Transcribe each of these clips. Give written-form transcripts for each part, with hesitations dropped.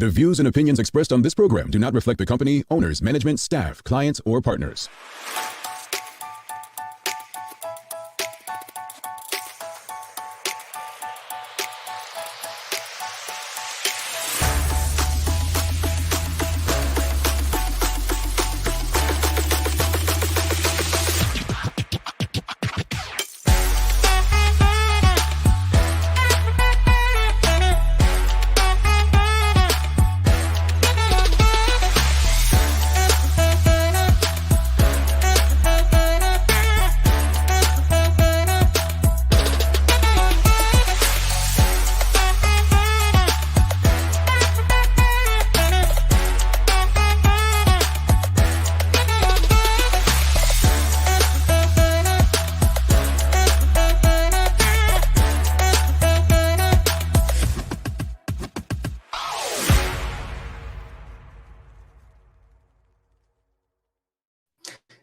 The views and opinions expressed on this program do not reflect the company, owners, management, staff, clients, or partners.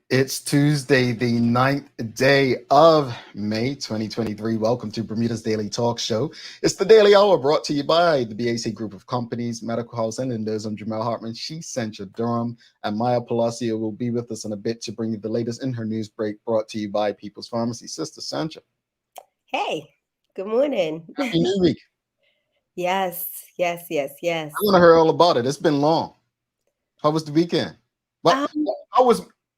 It's Tuesday, the 9th day of May 2023. Welcome to Bermuda's Daily Talk Show. It's the Daily Hour brought to you by the BAC Group of Companies, Medical House and Indos. I'm Jamal Hartman. She's Central Durham, and Maya Palacio will be with us in a bit to bring you the latest in her news break brought to you by People's Pharmacy. Sister Sancha. Hey, good morning. Happy New Week. Yes. I want to hear all about it. It's been long. How was the weekend?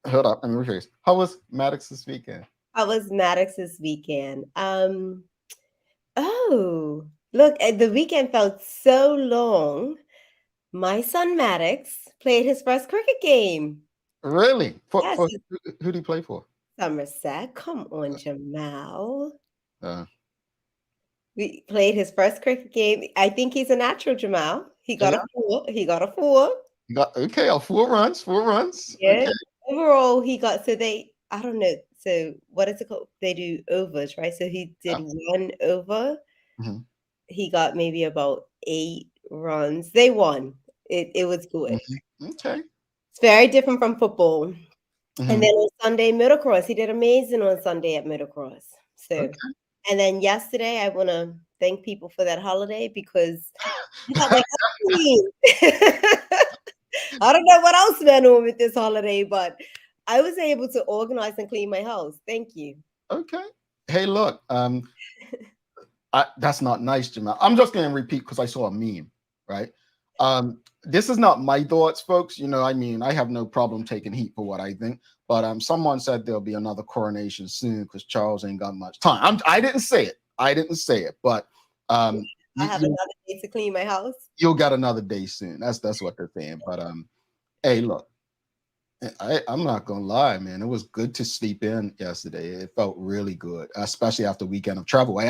Hold up, let me rephrase. How was Maddox's weekend? How was Maddox's weekend? Oh, look, the weekend felt so long. My son Maddox played his first cricket game. Really? Yes. Who did he play for? Somerset. Come on, Jamal. Uh, We played his first cricket game. I think he's a natural, Jamal. He got a 4. He got a 4. Okay, 4 runs. 4 runs. Yeah. Okay. Overall, he got, I don't know. So what is it called? They do overs, right? So he did 1 over. Mm-hmm. He got maybe about 8 runs. They won. It was good. Mm-hmm. Okay. It's very different from football. Mm-hmm. And then on Sunday, Middlecross. He did amazing on Sunday at Middlecross. So, okay. And then yesterday, I want to thank people for that holiday because I got like I don't know what else went on with this holiday, but I was able to organize and clean my house. Thank you. Okay. Hey, look, that's not nice, Jamal. I'm just going to repeat because I saw a meme, right? This is not my thoughts, folks. I have no problem taking heat for what I think, but someone said there'll be another coronation soon because Charles ain't got much time. I didn't say it, but I have another day to clean my house. You'll get another day soon. That's what they're saying. But hey, look, I'm not gonna lie, man. It was good to sleep in yesterday. It felt really good, especially after a weekend of travel. I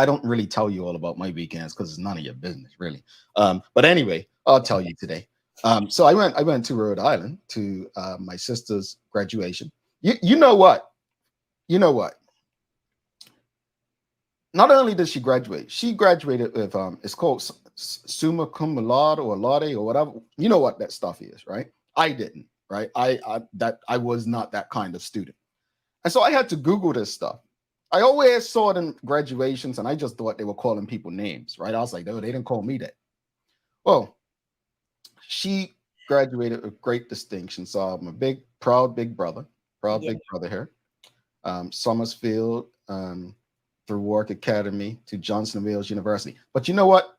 don't really tell you all about my weekends because it's none of your business, really. But anyway, I'll tell you today. So I went to Rhode Island to my sister's graduation. You know what? Not only did she graduated with it's called summa cum laude or laude or whatever. You know what that stuff is, right? I didn't, right? I was not that kind of student, and so I had to Google this stuff. I always saw it in graduations, and I just thought they were calling people names, right? I was like, no, they didn't call me that. Well, she graduated with great distinction, so I'm a proud big brother here. Summersfield. Through Warwick Academy to Johnson Wales University. But you know what?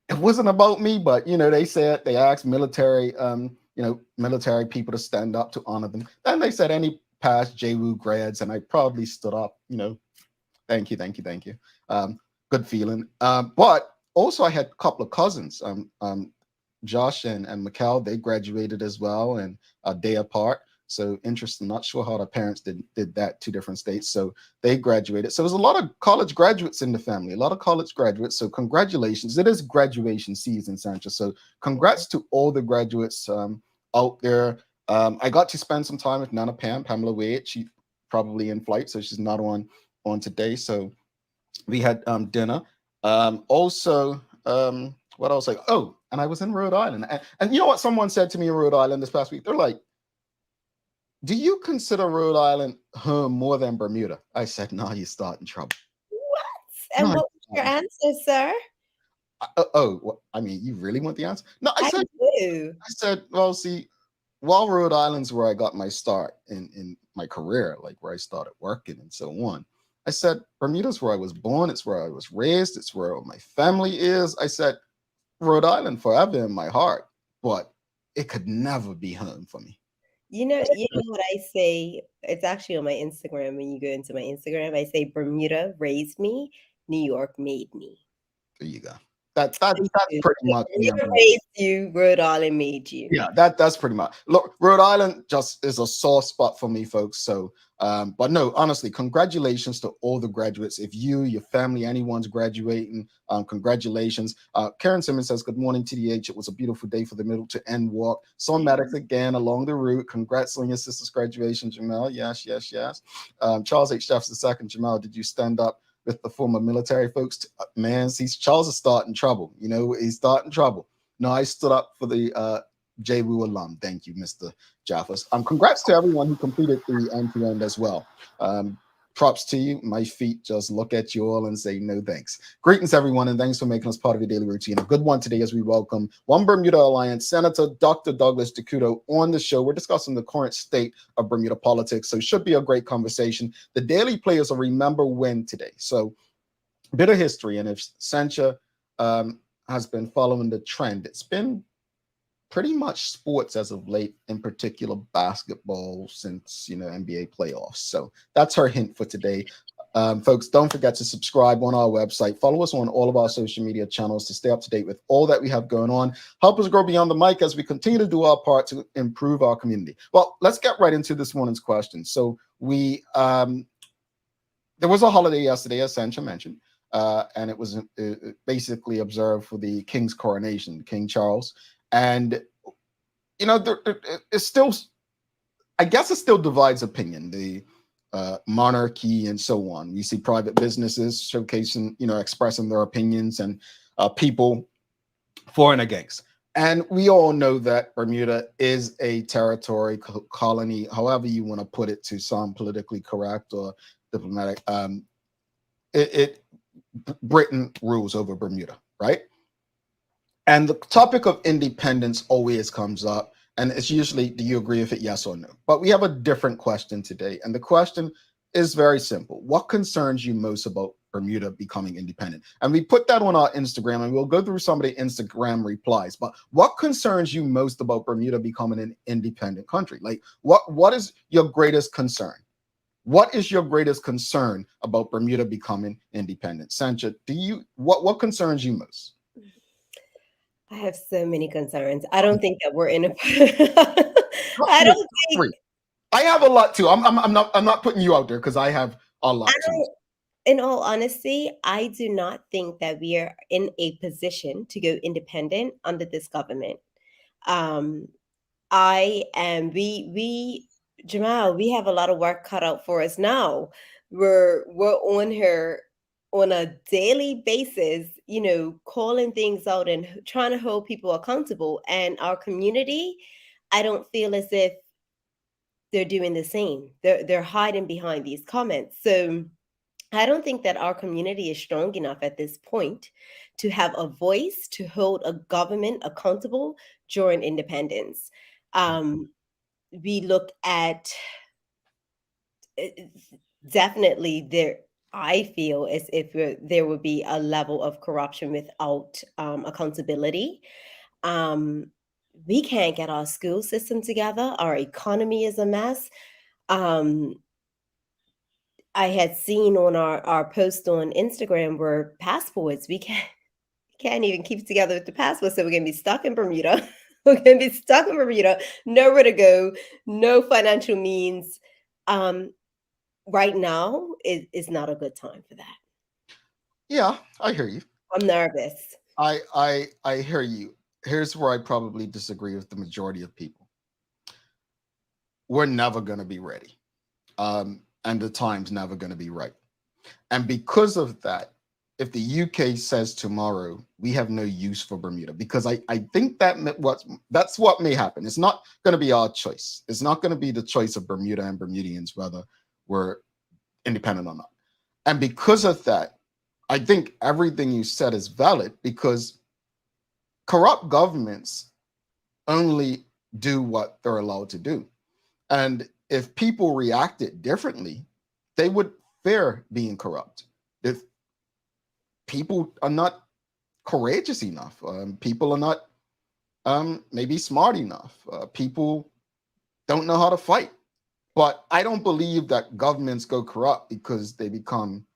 It wasn't about me, but they asked military people to stand up to honor them. Then they said any past JWU grads, and I proudly stood up, thank you. Good feeling. But also I had a couple of cousins, Josh and Mikkel, they graduated as well, and a day apart. So interesting. Not sure how the parents did that. 2 different states. So they graduated. So there's a lot of college graduates in the family, a lot of college graduates. So congratulations. It is graduation season, Sancha. So congrats to all the graduates out there. I got to spend some time with Nana Pamela Wade. She's probably in flight, so she's not on today. So we had dinner. Also, what else? And I was in Rhode Island. And you know what someone said to me in Rhode Island this past week? They're like, do you consider Rhode Island home more than Bermuda? I said, no, you start in trouble. What? And what was your answer, sir? I mean, you really want the answer? No, I do. I said, well, see, while Rhode Island's where I got my start in my career, like where I started working and so on, I said, Bermuda's where I was born. It's where I was raised. It's where my family is. I said, Rhode Island forever in my heart, but it could never be home for me. You know what I say? It's actually on my Instagram. When you go into my Instagram, I say Bermuda raised me, New York made me. There you go. That's pretty much Bermuda raised you, Rhode Island made you. yeah, that's pretty much. Look, Rhode Island just is a sore spot for me, folks. So, but no, honestly, congratulations to all the graduates. If you, your family, anyone's graduating, congratulations. Karen Simmons says, "Good morning, TDH. It was a beautiful day for the middle to end walk. Saw Maddox again along the route. Congrats on your sister's graduation, Jamel. Yes, yes, yes." Charles H. Jeffs II, Jamel, did you stand up with the former military folks? Man, see, Charles is starting trouble. You know, he's starting trouble. No, I stood up for the JWU alum. Thank you, Mr. Jaffas. Congrats to everyone who completed the end-to-end as well. Props to you. My feet just look at you all and say no thanks. Greetings, everyone, and thanks for making us part of your daily routine. A good one today as we welcome one Bermuda Alliance Senator Dr. Douglas Couto on the show. We're discussing the current state of Bermuda politics, so it should be a great conversation. The daily players will remember when today. So, a bit of history, and if Sancha has been following the trend, it's been pretty much sports as of late, in particular basketball since, you know, NBA playoffs. So that's her hint for today. Folks, don't forget to subscribe on our website. Follow us on all of our social media channels to stay up to date with all that we have going on. Help us grow beyond the mic as we continue to do our part to improve our community. Well, let's get right into this morning's question. So we there was a holiday yesterday, as Sancha mentioned, and it was basically observed for the King's coronation, King Charles. And, you know, it's still, I guess it still divides opinion, the monarchy and so on. You see private businesses showcasing, you know, expressing their opinions, and people for and against. And we all know that Bermuda is a territory, colony, however you want to put it to sound politically correct or diplomatic. Britain rules over Bermuda, right? And the topic of independence always comes up, and it's usually, do you agree with it, yes or no? But we have a different question today, and the question is very simple. What concerns you most about Bermuda becoming independent? And we put that on our Instagram, and we'll go through some of the Instagram replies. But what concerns you most about Bermuda becoming an independent country? Like, what is your greatest concern? What is your greatest concern about Bermuda becoming independent? Sancha, what concerns you most? I have so many concerns. I don't think that we're in a I don't think I have a lot too. I'm not putting you out there because I have a lot too. In all honesty, I do not think that we are in a position to go independent under this government. Jamal, we have a lot of work cut out for us now. We're on here on a daily basis, you know, calling things out and trying to hold people accountable. And our community, I don't feel as if they're doing the same. They're hiding behind these comments. So I don't think that our community is strong enough at this point to have a voice to hold a government accountable during independence. We look at definitely there. I feel as if there would be a level of corruption without accountability. We can't get our school system together. Our economy is a mess. I had seen on our post on Instagram where passports, we can't even keep together with the passport. So we're going to be stuck in Bermuda. We're going to be stuck in Bermuda, nowhere to go, no financial means. Right now is not a good time for that. Yeah, I hear you. I'm nervous. I hear you. Here's where I probably disagree with the majority of people. We're never going to be ready. And the time's never going to be right. And because of that, if the UK says tomorrow, we have no use for Bermuda, because I think that's what may happen. It's not going to be our choice. It's not going to be the choice of Bermuda and Bermudians whether we're independent or not. And because of that, I think everything you said is valid because corrupt governments only do what they're allowed to do. And if people reacted differently, they would fear being corrupt. If people are not courageous enough, people are not maybe smart enough, people don't know how to fight. But I don't believe that governments go corrupt because they become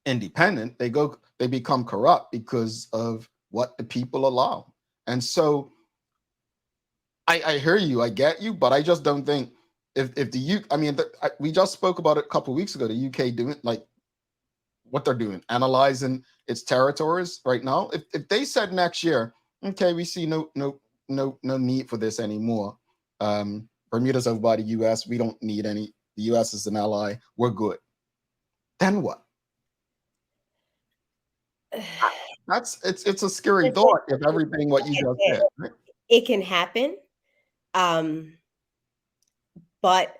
independent. They become corrupt because of what the people allow. And so I hear you, I get you, but I just don't think if the U, I mean, we just spoke about it a couple of weeks ago. The UK doing like what they're doing, analyzing its territories right now. If they said next year, okay, we see no need for this anymore. Bermuda's over by the US. We don't need any. The US is an ally. We're good. Then what? It's a scary thought if everything what you just said. Right? It can happen, but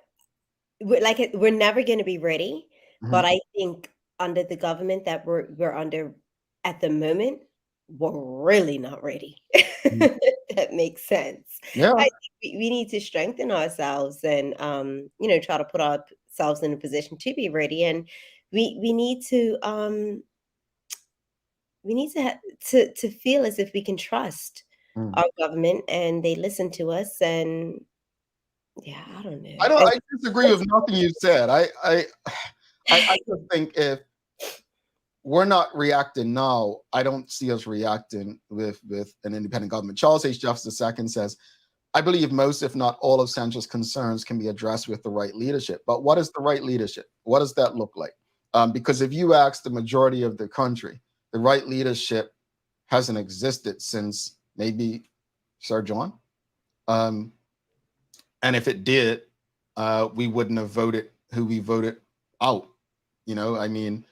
we're never going to be ready. But I think under the government that we're under at the moment, we're really not ready. That makes sense. Yeah. I think we need to strengthen ourselves and try to put ourselves in a position to be ready. And we need to to feel as if we can trust our government and they listen to us. And yeah, I don't know. I disagree with nothing you said. I just think if we're not reacting now, I don't see us reacting with an independent government. Charles H. Jefferson II says, I believe most, if not all, of Central's concerns can be addressed with the right leadership. But what is the right leadership? What does that look like? Because if you ask the majority of the country, the right leadership hasn't existed since maybe Sir John. And if it did, we wouldn't have voted who we voted out. You know, I mean,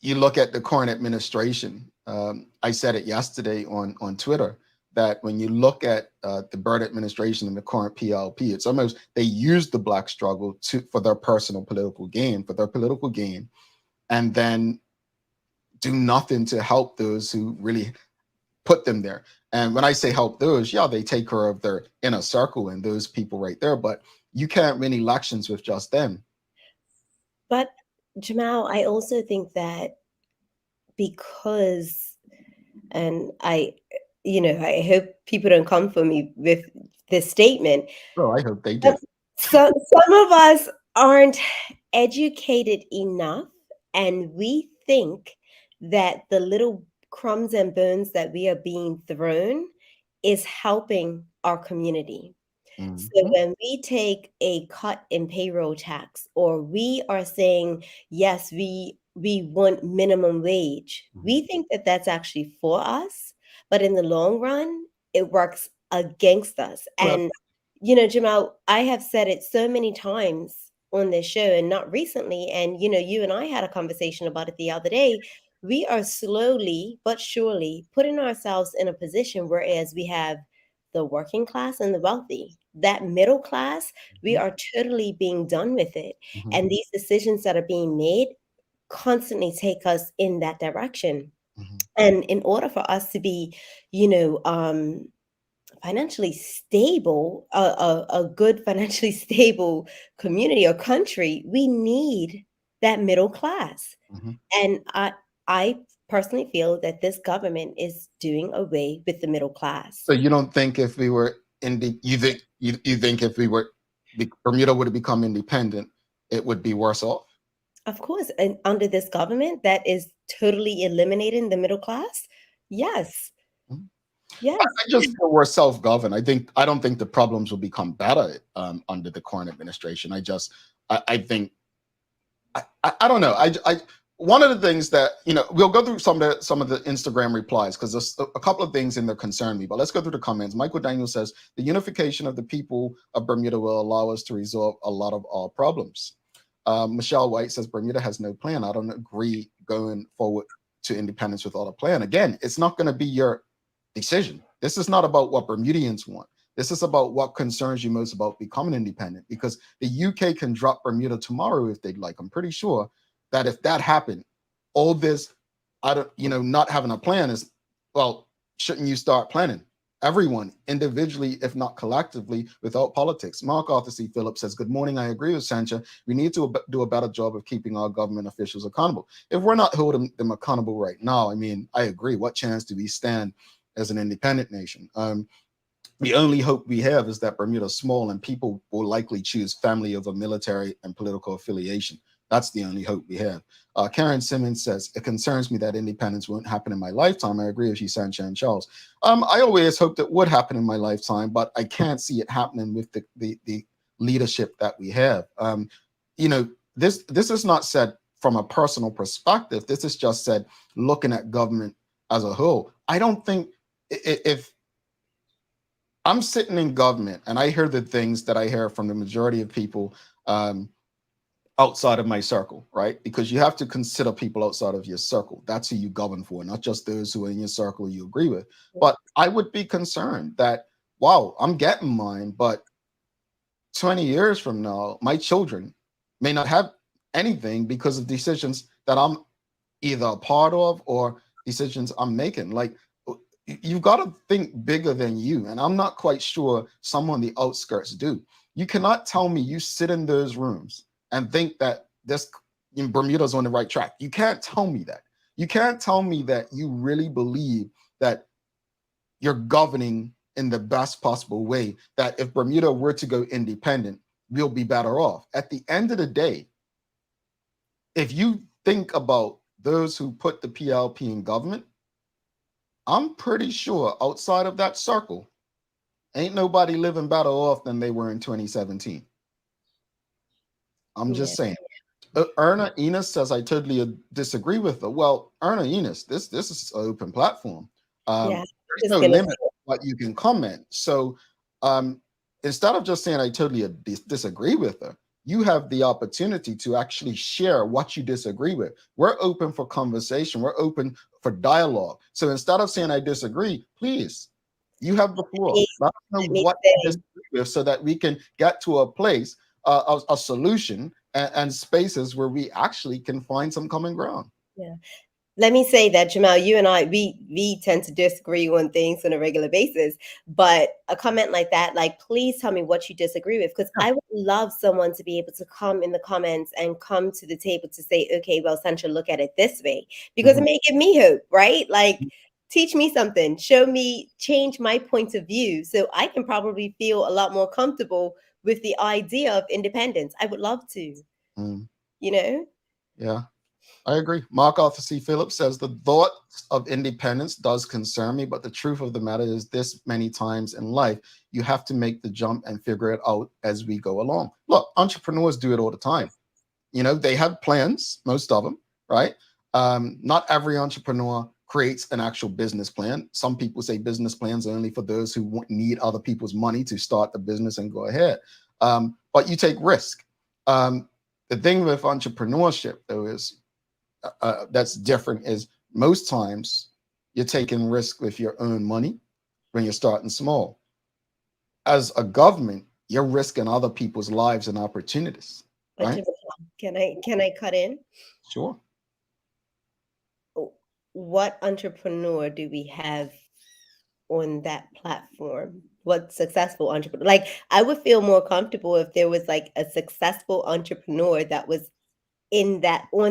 you look at the current administration. I said it yesterday on Twitter that when you look at the Byrd administration and the current PLP, it's almost they use the Black struggle for their personal political gain, and then do nothing to help those who really put them there. And when I say help those, yeah, they take care of their inner circle and those people right there. But you can't win elections with just them. But Jamal, I also think that because, and I hope people don't come for me with this statement. Oh, I hope they do. So some of us aren't educated enough, and we think that the little crumbs and bones that we are being thrown is helping our community. So when we take a cut in payroll tax, or we are saying, yes, we want minimum wage, we think that that's actually for us, but in the long run, it works against us. And, Jamal, I have said it so many times on this show, and not recently, and, you and I had a conversation about it the other day. We are slowly but surely putting ourselves in a position whereas we have the working class and the wealthy, that middle class, we are totally being done with it. And these decisions that are being made constantly take us in that direction. And in order for us to be, financially stable, a good financially stable community or country, we need that middle class. And I personally feel that this government is doing away with the middle class. So you don't think if we were you think if we were Bermuda would have become independent, it would be worse off? Of course, and under this government that is totally eliminating the middle class, yes. Yes. I just feel we're self-governed. I don't think the problems will become better under the current administration. I think I don't know. One of the things that, we'll go through some of the Instagram replies because there's a couple of things in there concern me, but let's go through the comments. Michael Daniel says, the unification of the people of Bermuda will allow us to resolve a lot of our problems. Michelle White says, Bermuda has no plan. I don't agree going forward to independence without a plan. Again, it's not going to be your decision. This is not about what Bermudians want. This is about what concerns you most about becoming independent, because the UK can drop Bermuda tomorrow if they'd like. I'm pretty sure that if that happened, all this, not having a plan is, well, shouldn't you start planning? Everyone, individually, if not collectively, without politics. Mark Arthur C. Phillips says, good morning. I agree with Sancha. We need to do a better job of keeping our government officials accountable. If we're not holding them accountable right now, I mean, I agree. What chance do we stand as an independent nation? The only hope we have is that Bermuda is small and people will likely choose family over military and political affiliation. That's the only hope we have. Karen Simmons says, it concerns me that independence won't happen in my lifetime. I agree with you, Sancha and Charles. I always hoped it would happen in my lifetime, but I can't see it happening with the leadership that we have. This is not said from a personal perspective. This is just said looking at government as a whole. I don't think if I'm sitting in government and I hear the things that I hear from the majority of people outside of my circle, right? Because you have to consider people outside of your circle. That's who you govern for, not just those who are in your circle you agree with. But I would be concerned that, wow, I'm getting mine, but 20 years from now, my children may not have anything because of decisions that I'm either a part of or decisions I'm making. Like, you've got to think bigger than you. And I'm not quite sure some on the outskirts do. You cannot tell me you sit in those rooms and think that this in Bermuda's on the right track. You can't tell me that. You can't tell me that you really believe that you're governing in the best possible way, that if Bermuda were to go independent, we'll be better off. At the end of the day, if you think about those who put the PLP in government, I'm pretty sure outside of that circle, ain't nobody living better off than they were in 2017. I'm just saying. Erna Enos says, I totally disagree with her. Well, Erna Enos, this is an open platform. There's no limit to what you can comment. So instead of just saying I totally disagree with her, you have the opportunity to actually share what you disagree with. We're open for conversation. We're open for dialogue. So instead of saying I disagree, please, you have the floor. Let us know what you disagree with so that we can get to a place, a solution and spaces where we actually can find some common ground. Yeah. Let me say that, Jamal, you and I, we tend to disagree on things on a regular basis, but a comment like that, like, please tell me what you disagree with, because I would love someone to be able to come in the comments and come to the table to say, okay, well, Sancha, look at it this way, because it may give me hope, right? Like, teach me something, show me, change my point of view, so I can probably feel a lot more comfortable with the idea of independence. I would love to, you know? Yeah. I agree. Mark Arthur C. Phillips says, the thought of independence does concern me, but the truth of the matter is this: many times in life, you have to make the jump and figure it out as we go along. Look, entrepreneurs do it all the time. They have plans, most of them, right? Not every entrepreneur creates an actual business plan. Some people say business plans are only for those who need other people's money to start the business and go ahead. But you take risk. The thing with entrepreneurship, though, is that's different is most times you're taking risk with your own money when you're starting small. As a government, you're risking other people's lives and opportunities. Right? Can I cut in? Sure. What entrepreneur do we have on that platform? What successful entrepreneur? Like, I would feel more comfortable if there was like a successful entrepreneur that was on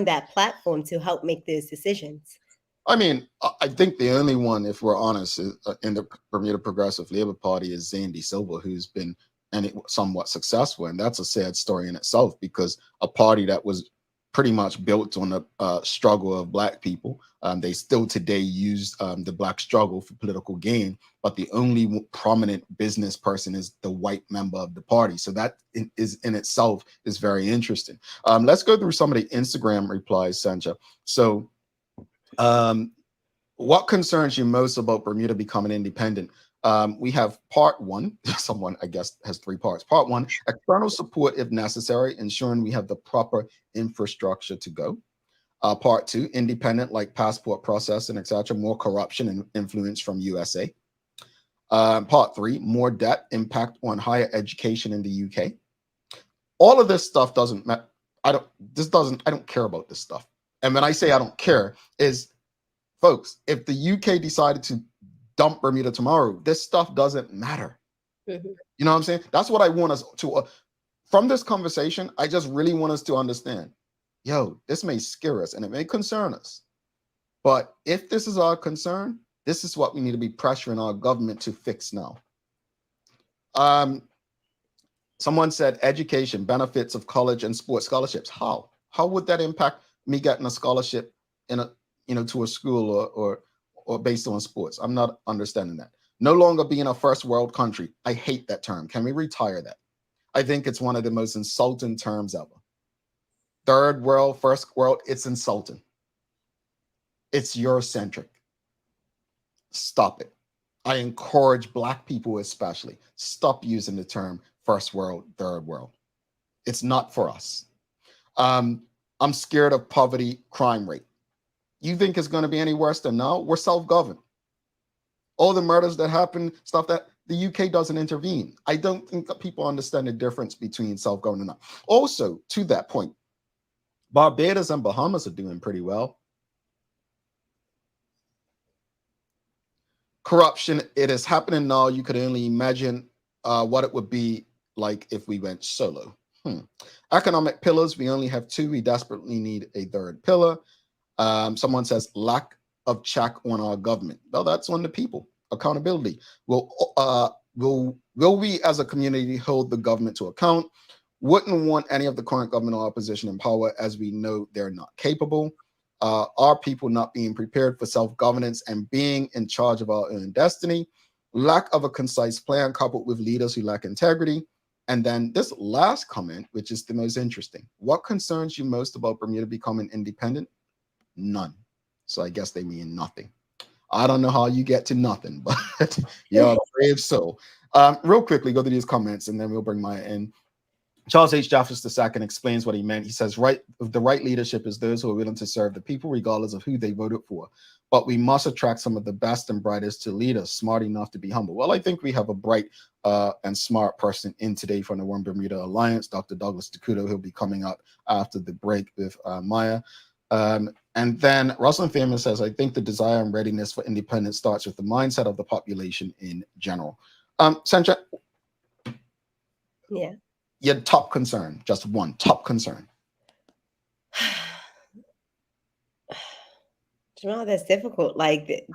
that platform to help make those decisions. I mean, I think the only one, if we're honest, in the Bermuda Progressive Labor Party is Zandy Silva, who's been somewhat successful. And that's a sad story in itself, because a party that was pretty much built on the struggle of Black people, they still today use the Black struggle for political gain, but the only prominent business person is the white member of the party. So that is in itself is very interesting. Let's go through some of the Instagram replies, Sancha. So what concerns you most about Bermuda becoming independent? We have part one. Someone, I guess, has 3 parts. Part one, external support if necessary, ensuring we have the proper infrastructure to go. Part two, independent, like passport processing, etc., more corruption and influence from USA. Part three, more debt, impact on higher education in the UK. All of this stuff doesn't matter. I don't care about this stuff. And when I say I don't care, is folks, if the UK decided to dump Bermuda tomorrow, this stuff doesn't matter. Mhm. You know what I'm saying? That's what I want us to, from this conversation, I just really want us to understand, yo, this may scare us and it may concern us. But if this is our concern, this is what we need to be pressuring our government to fix now. Someone said education, benefits of college and sports scholarships. How? How would that impact me getting a scholarship in a, to a school or based on sports? I'm not understanding that. No longer being a first world country. I hate that term. Can we retire that? I think it's one of the most insulting terms ever. Third world, first world, it's insulting. It's Eurocentric. Stop it. I encourage Black people especially, stop using the term first world, third world. It's not for us. I'm scared of poverty crime rate. You think it's going to be any worse than now? We're self-governed. All the murders that happen, stuff that the UK doesn't intervene. I don't think that people understand the difference between self-governed and not. Also, to that point, Barbados and Bahamas are doing pretty well. Corruption, it is happening now. You could only imagine what it would be like if we went solo. Economic pillars, we only have two. We desperately need a third pillar. Someone says lack of check on our government. Well, that's on the people. Accountability. Will we as a community hold the government to account? Wouldn't want any of the current government or opposition in power, as we know they're not capable. Are people not being prepared for self-governance and being in charge of our own destiny? Lack of a concise plan coupled with leaders who lack integrity. And then this last comment, which is the most interesting. What concerns you most about Bermuda becoming independent? None. So I guess they mean nothing. I don't know how you get to nothing, but you're a brave soul. Real quickly, go through these comments and then we'll bring Maya in. Charles H. Jeffers II explains what he meant. He says, the right leadership is those who are willing to serve the people regardless of who they voted for. But we must attract some of the best and brightest to lead us, smart enough to be humble. Well, I think we have a bright and smart person in today from the One Bermuda Alliance, Dr. Douglas Couto. He'll be coming up after the break with Maya. And then Russell Famous says, I think the desire and readiness for independence starts with the mindset of the population in general. Sandra? Yeah. Your top concern, just one top concern. Jamal, that's difficult. Like,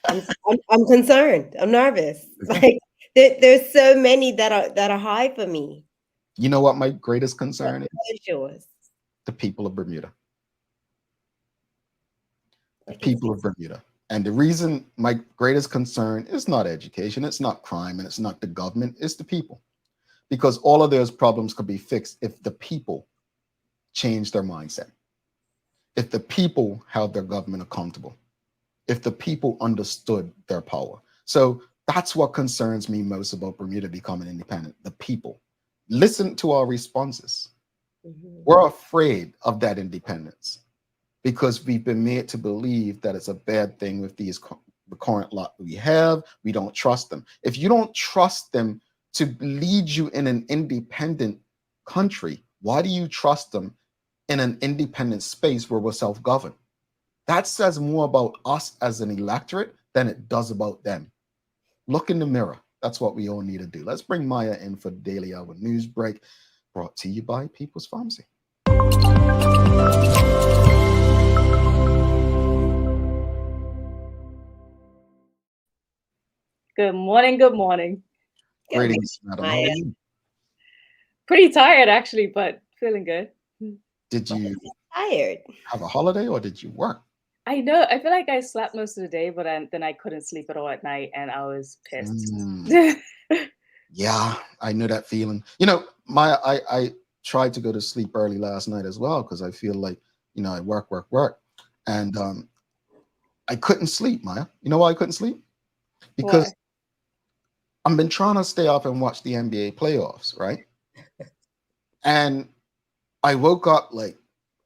I'm concerned. I'm nervous. Like, there's so many that are high for me. You know what my greatest concern What is yours? The people of Bermuda. The people of Bermuda. And the reason my greatest concern is not education, it's not crime, and it's not the government, it's the people. Because all of those problems could be fixed if the people change their mindset, if the people held their government accountable, if the people understood their power. So that's what concerns me most about Bermuda becoming independent, the people. Listen to our responses. We're afraid of that independence because we've been made to believe that it's a bad thing with the current lot we have. We don't trust them. If you don't trust them to lead you in an independent country, why do you trust them in an independent space where we're self-governed? That says more about us as an electorate than it does about them. Look in the mirror. That's what we all need to do. Let's bring Maya in for the Daily Hour News Break, brought to you by People's Pharmacy. Good morning. Good morning. Greetings, madam. How are you? Pretty tired, actually, but feeling good. Did you tired? Have a holiday or did you work? I know. I feel like I slept most of the day, but then I couldn't sleep at all at night, and I was pissed. Yeah, I know that feeling. You know, I tried to go to sleep early last night as well because I feel like, you know, I work, and I couldn't sleep, Maya. You know why I couldn't sleep? Because Why? I've been trying to stay up and watch the NBA playoffs, right? And I woke up like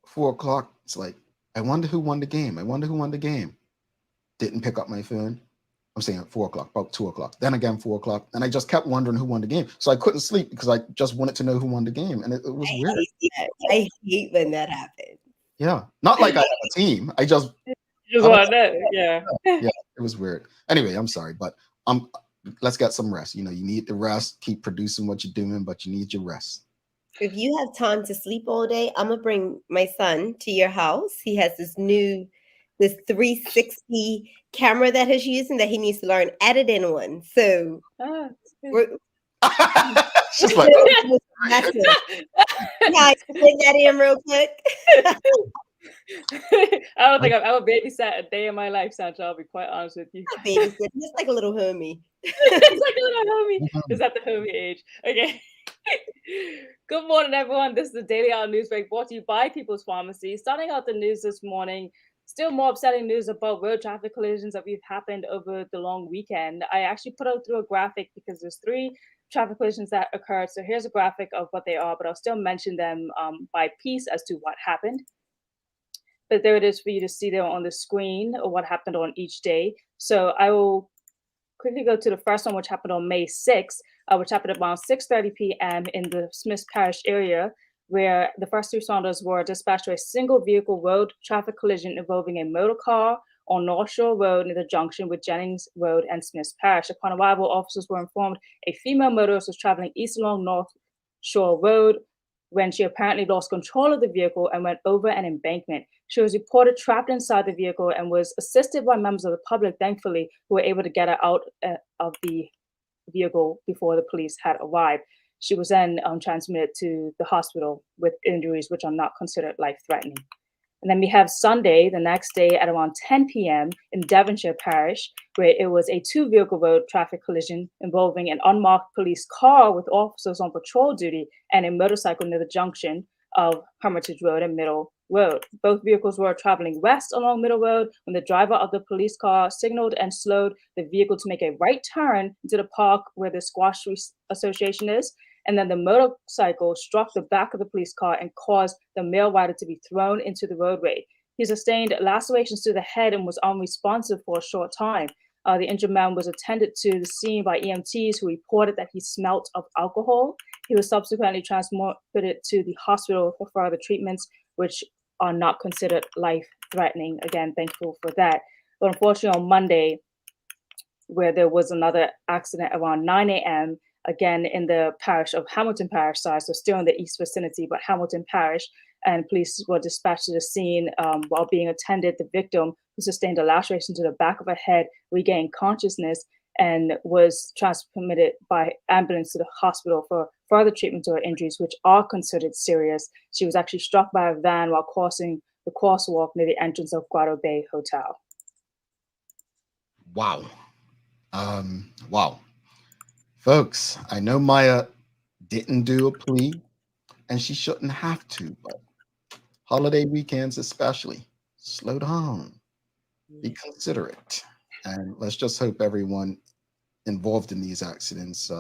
4 o'clock. It's like, I wonder who won the game. I wonder who won the game. Didn't pick up my phone. I'm saying at 4 o'clock, about 2 o'clock. Then again, 4 o'clock. And I just kept wondering who won the game. So I couldn't sleep because I just wanted to know who won the game. And it was weird. I hate when that happens. Yeah, not like I have a team. I just Just I don't want to know. Yeah. yeah, it was weird. Anyway, I'm sorry, but let's get some rest. You know, you need the rest. Keep producing what you're doing, but you need your rest. If you have time to sleep all day, I'm gonna bring my son to your house. He has this 360 camera that he's using that he needs to learn editing one. So Ah, we're Just like massive. Yeah, I can take that in real quick. I don't think I've ever babysat a day in my life, Sandra. I'll be quite honest with you. Babysit. It's like a little homie. It's like a little homie. Is that the homie age? Okay. Good morning, everyone. This is the Daily Hour News Break brought to you by People's Pharmacy. Starting out the news this morning, still more upsetting news about road traffic collisions that we've happened over the long weekend. I actually put out through a graphic because there's 3 traffic collisions that occurred. So here's a graphic of what they are, but I'll still mention them by piece as to what happened. But there it is for you to see there on the screen or what happened on each day. So I will quickly go to the first one, which happened on May 6th, which happened around 6:30 p.m. in the Smiths Parish area, where the first responders were dispatched to a single vehicle road traffic collision involving a motor car on North Shore Road near the junction with Jennings Road and Smiths Parish. Upon arrival, officers were informed a female motorist was traveling east along North Shore Road when she apparently lost control of the vehicle and went over an embankment. She was reported trapped inside the vehicle and was assisted by members of the public, thankfully, who were able to get her out of the vehicle before the police had arrived. She was then transmitted to the hospital with injuries which are not considered life-threatening. And then we have Sunday, the next day at around 10 p.m. in Devonshire Parish, where it was a 2-vehicle road traffic collision involving an unmarked police car with officers on patrol duty and a motorcycle near the junction of Hermitage Road and Middle Road. Both vehicles were traveling west along Middle Road when the driver of the police car signaled and slowed the vehicle to make a right turn into the park where the Squash Association is. And then the motorcycle struck the back of the police car and caused the male rider to be thrown into the roadway. He sustained lacerations to the head and was unresponsive for a short time. The injured man was attended to the scene by EMTs who reported that he smelt of alcohol. He was subsequently transported to the hospital for further treatments, which are not considered life-threatening. Again, thankful for that. But unfortunately, on Monday, where there was another accident around 9 a.m., again in the parish of Hamilton Parish side, so still in the east vicinity, but Hamilton Parish, and police were dispatched to the scene while being attended. The victim, who sustained a laceration to the back of her head, regained consciousness and was transmitted by ambulance to the hospital for further treatment to her injuries, which are considered serious. She was actually struck by a van while crossing the crosswalk near the entrance of Grotto Bay Hotel. wow. Wow. Folks, I know Maya didn't do a plea and she shouldn't have to, but holiday weekends especially, slow down, be considerate, and let's just hope everyone involved in these accidents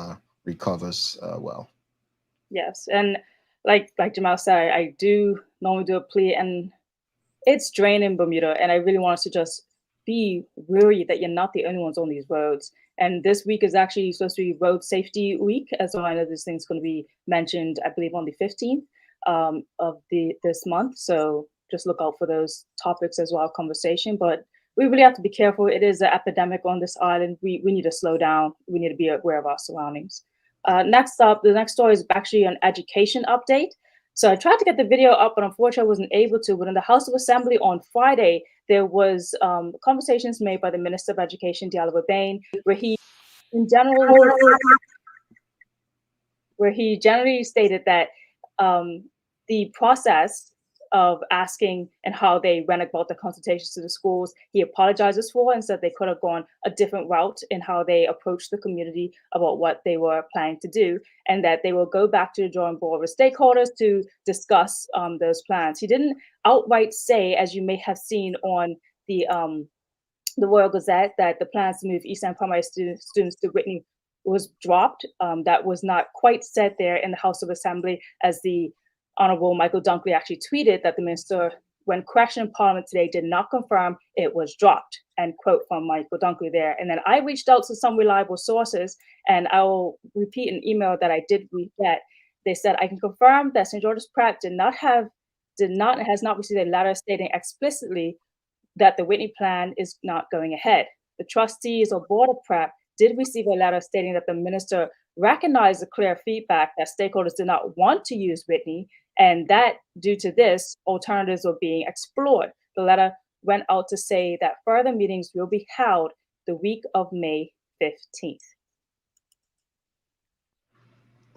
recovers well. Yes, and like Jamal said, I do normally do a plea, and it's draining Bermuda, and I really want us to just be worried that you're not the only ones on these roads. And this week is actually supposed to be Road Safety Week, as well. I know this thing's going to be mentioned, I believe, on the 15th of this month. So just look out for those topics as well, conversation. But we really have to be careful. It is an epidemic on this island. We need to slow down. We need to be aware of our surroundings. Next up, the next story is actually an education update. So I tried to get the video up, but unfortunately I wasn't able to. But in the House of Assembly on Friday, there was conversations made by the Minister of Education, Diallo Bain, where he generally stated that the process of asking and how they went about the consultations to the schools, he apologizes for and said they could have gone a different route in how they approached the community about what they were planning to do, and that they will go back to the drawing board with stakeholders to discuss those plans. He didn't outright say, as you may have seen on the Royal Gazette, that the plans to move East End primary students to Whitney was dropped. That was not quite said there in the House of Assembly, as the Honorable Michael Dunkley actually tweeted that the minister, when questioned in Parliament today, did not confirm it was dropped, end quote from Michael Dunkley there. And then I reached out to some reliable sources, and I will repeat an email that I did get. They said, I can confirm that St. George's Pratt did not have has not received a letter stating explicitly that the Whitney plan is not going ahead. The trustees or board of prep did receive a letter stating that the minister recognized the clear feedback that stakeholders did not want to use Whitney, and that due to this, alternatives were being explored. The letter went out to say that further meetings will be held the week of May 15th.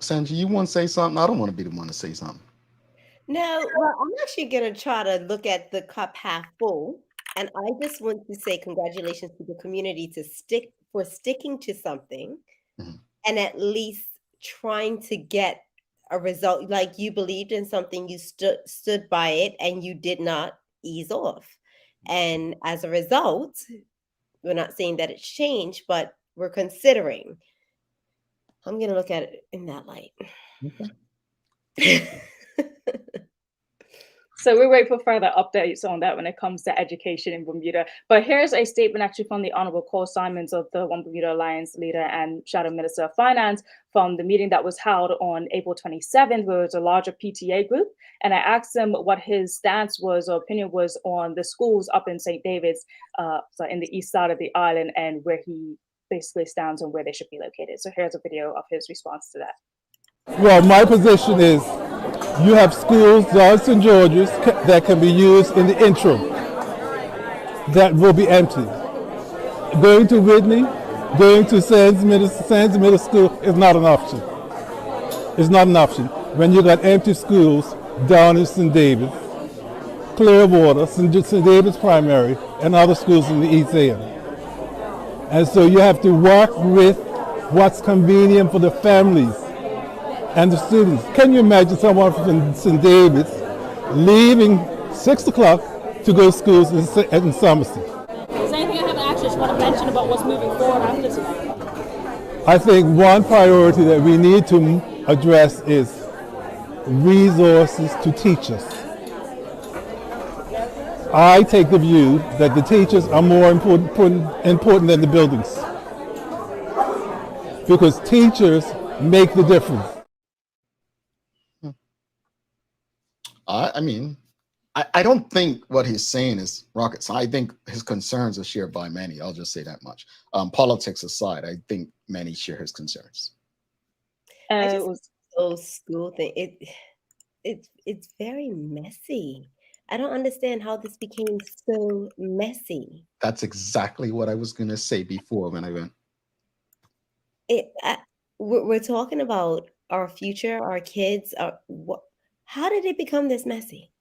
Sanji, you want to say something? I don't want to be the one to say something. No, well, I'm actually going to try to look at the cup half full. And I just want to say congratulations to the community for sticking to something and at least trying to get a result. Like you believed in something, you stood by it, and you did not ease off. And as a result, we're not saying that it's changed, but we're considering. I'm going to look at it in that light. Okay. So we wait for further updates on that when it comes to education in Bermuda. But here's a statement actually from the Honorable Cole Simons of the One Bermuda Alliance leader and Shadow Minister of Finance from the meeting that was held on April 27th, where it was a larger PTA group. And I asked him what his stance was or opinion was on the schools up in St. David's, so in the east side of the island, and where he basically stands on where they should be located. So here's a video of his response to that. Well, my position is you have schools, George St. George's, that can be used in the interim that will be empty. Going to Whitney, going to Sands Middle School is not an option. It's not an option. When you got empty schools down in St. David's, Clearwater, St. David's Primary, and other schools in the East End. And so you have to work with what's convenient for the families and the students. Can you imagine someone from St. David's leaving 6 o'clock to go to schools in Somerset? Is there anything I haven't actually just want to mention about what's moving forward after tonight? I think one priority that we need to address is resources to teachers. I take the view that the teachers are more important than the buildings, because teachers make the difference. I mean, I don't think what he's saying is rocket science. I think his concerns are shared by many. I'll just say that much. Politics aside, I think many share his concerns. Those school thing, it's very messy. I don't understand how this became so messy. That's exactly what I was going to say before when I went. We're talking about our future, our kids. How did it become this messy?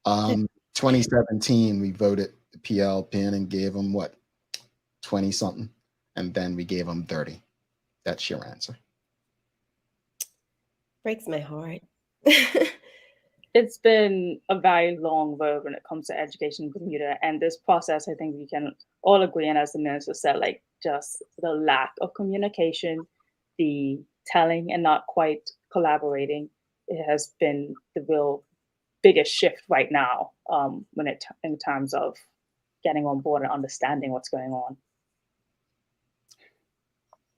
2017, we voted the PL pin and gave them what, 20 something, and then we gave them 30. That's your answer. Breaks my heart. It's been a very long road when it comes to education in Bermuda, and this process, I think we can all agree, and as the minister said, like just the lack of communication, the telling and not quite collaborating, it has been the real biggest shift right now in terms of getting on board and understanding what's going on.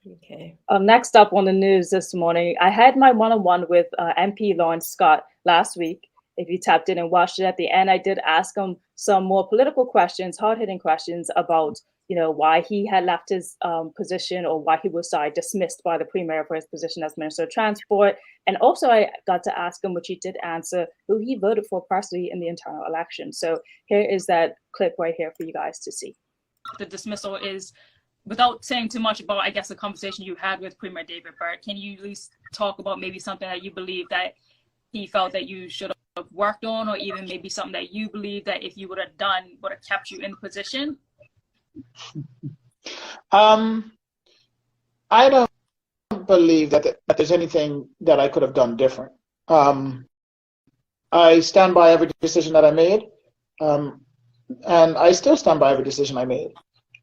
Okay. Next up on the news this morning, I had my one-on-one with MP Lawrence Scott last week. If you tapped in and watched it at the end, I did ask him some more political questions, hard-hitting questions about, why he had left his position, or why he was dismissed by the Premier for his position as Minister of Transport. And also I got to ask him, which he did answer, who he voted for personally in the internal election. So here is that clip right here for you guys to see. The dismissal is, without saying too much about, I guess, the conversation you had with Premier David Burt, can you at least talk about maybe something that you believe that he felt that you should have worked on, or even maybe something that you believe that if you would have done would have kept you in position? I don't believe that there's anything that I could have done different. I stand by every decision that I made, and I still stand by every decision I made.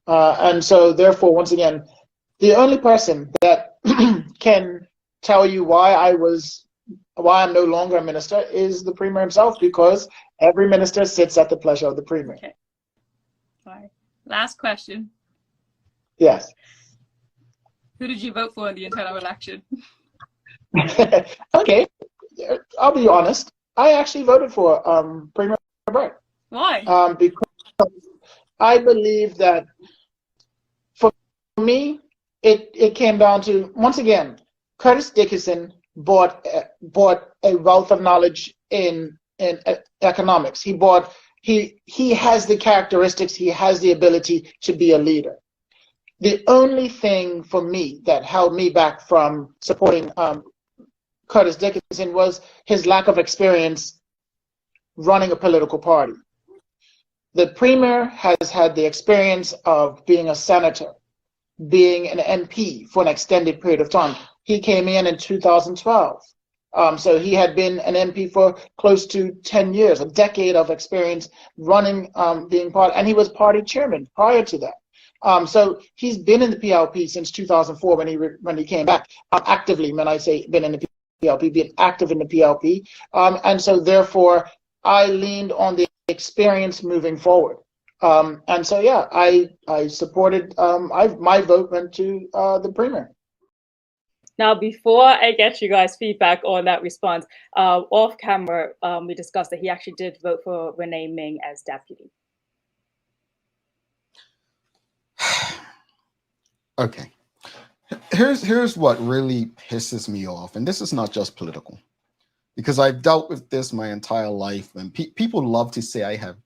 And so therefore, once again, the only person that can tell you why I'm no longer a minister is the Premier himself, because every minister sits at the pleasure of the Premier. Okay. All right. Last question. Yes. Who did you vote for in the internal election? Okay. I'll be honest. I actually voted for Premier Burt. Why? Because I believe that for me, it came down to, once again, Curtis Dickinson brought a wealth of knowledge in economics. He has the characteristics, he has the ability to be a leader. The only thing for me that held me back from supporting Curtis Dickinson was his lack of experience running a political party. The premier has had the experience of being a senator, being an MP for an extended period of time. He came in 2012. So he had been an MP for close to 10 years, a decade of experience running, being part, and he was party chairman prior to that. So he's been in the PLP since 2004 when he came back actively. When I say been in the PLP, being active in the PLP, and so therefore I leaned on the experience moving forward. And so yeah, I supported. My vote went to the premier. Now, before I get you guys' feedback on that response, off camera, we discussed that he actually did vote for Renee Ming as deputy. Okay. Here's what really pisses me off, and this is not just political, because I've dealt with this my entire life, and people love to say I have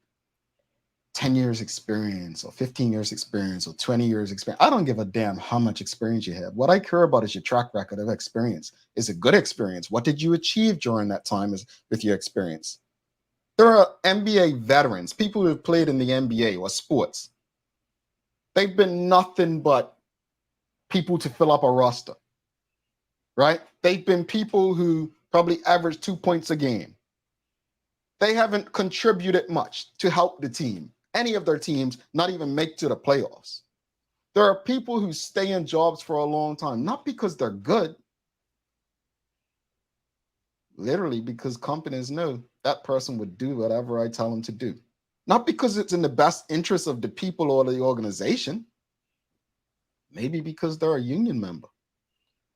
10 years experience or 15 years experience or 20 years experience. I don't give a damn how much experience you have. What I care about is your track record of experience. Is it good experience? What did you achieve during that time with your experience? There are NBA veterans, people who have played in the NBA or sports. They've been nothing but people to fill up a roster, right? They've been people who probably average 2 points a game. They haven't contributed much to help the team. Any of their teams not even make to the playoffs. There are people who stay in jobs for a long time, not because they're good, literally because companies know that person would do whatever I tell them to do. Not because it's in the best interest of the people or the organization, maybe because they're a union member.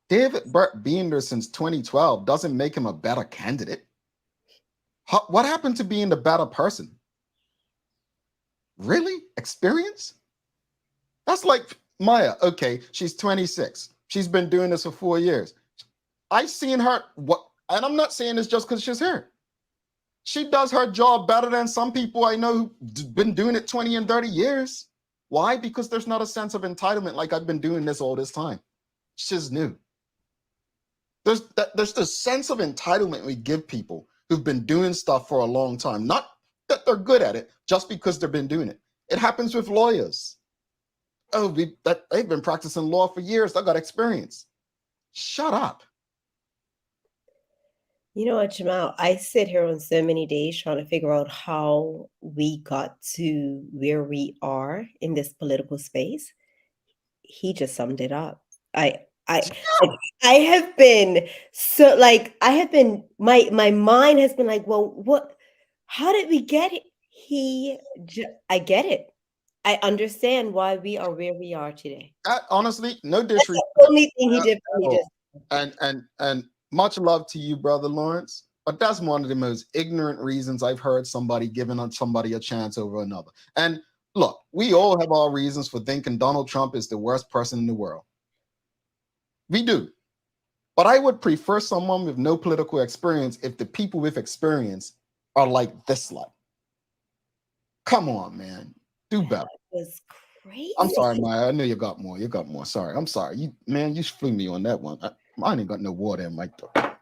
David Burt being there since 2012 doesn't make him a better candidate. What happened to being the better person? Really? Experience? That's like Maya. Okay, she's 26. She's been doing this for 4 years. I've seen her, and I'm not saying this just because she's here. She does her job better than some people I know who've been doing it 20 and 30 years. Why? Because there's not a sense of entitlement like I've been doing this all this time. She's new. There's this sense of entitlement we give people who've been doing stuff for a long time. Not that they're good at it, just because they've been doing it. It happens with lawyers. Oh, they've been practicing law for years. They got experience. Shut up. You know what, Jamal? I sit here on so many days trying to figure out how we got to where we are in this political space. He just summed it up. I have been so like my mind has been like, well, what? How did we get it? I get it. I understand why we are where we are today. Honestly, no disrespect. That's the only thing he did for me. And much love to you, Brother Lawrence. But that's one of the most ignorant reasons I've heard somebody giving somebody a chance over another. And look, we all have our reasons for thinking Donald Trump is the worst person in the world. We do. But I would prefer someone with no political experience if the people with experience are like this lot. Come on, man. Do better. That was crazy. I'm sorry, Maya. I know you got more. You got more. Sorry. I'm sorry. You flew me on that one. I ain't got no water in my throat.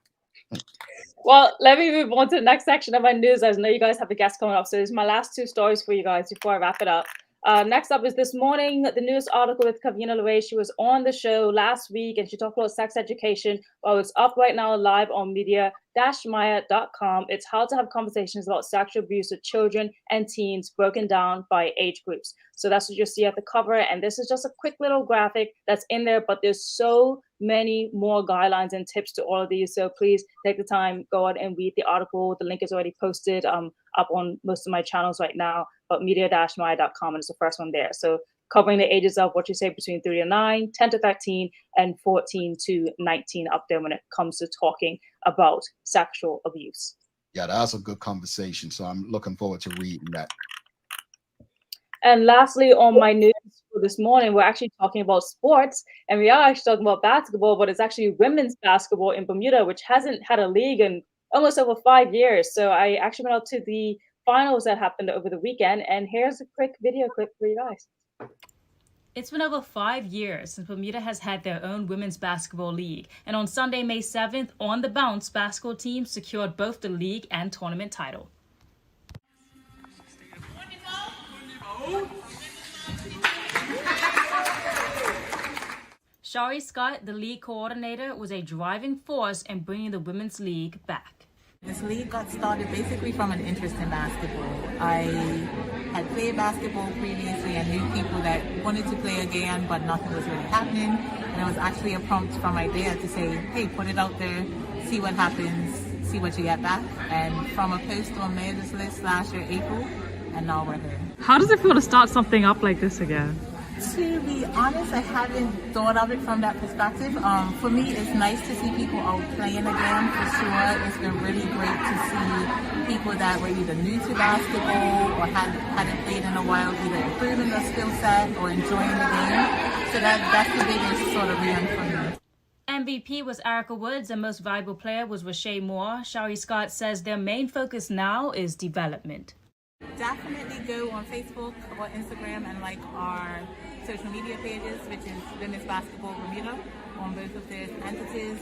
Well, let me move on to the next section of my news. I know you guys have a guest coming up, so this is my last two stories for you guys before I wrap it up. Next up is this morning, the news article with Kavina LeRae. She was on the show last week and she talked about sex education. Well, it's up right now live on media-maya.com. It's how to have conversations about sexual abuse of children and teens broken down by age groups. So that's what you'll see at the cover. And this is just a quick little graphic that's in there, but there's so many more guidelines and tips to all of these. So please take the time, go out and read the article. The link is already posted up on most of my channels right now, but media-maya.com, and it's the first one there. So covering the ages of what you say between 3 to 9, 10 to 13, and 14 to 19 up there when it comes to talking about sexual abuse. Yeah, that's a good conversation. So I'm looking forward to reading that. And lastly, on my news for this morning, we're actually talking about sports, and we are actually talking about basketball, but it's actually women's basketball in Bermuda, which hasn't had a league in almost over 5 years. So I actually went out to the finals that happened over the weekend, and here's a quick video clip for you guys. It's been over 5 years since Bermuda has had their own women's basketball league, and on Sunday, May 7th, On the Bounce basketball team secured both the league and tournament title. Shari Scott, the league coordinator, was a driving force in bringing the women's league back. This league got started basically from an interest in basketball. I had played basketball previously and knew people that wanted to play again, but nothing was really happening. And it was actually a prompt from my dad to say, hey, put it out there, see what happens, see what you get back. And from a post on Mayor's List last year, April, and now we're here. How does it feel to start something up like this again? To be honest, I haven't thought of it from that perspective. For me, it's nice to see people out playing again, for sure. It's been really great to see people that were either new to basketball or hadn't played in a while, either improving their skill set or enjoying the game. So that's the biggest sort of reason for me. MVP was Erica Woods, and most valuable player was Rashay Moore. Shari Scott says their main focus now is development. Definitely go on Facebook or Instagram and like our social media pages, which is Women's Basketball Bermuda, on both of their entities.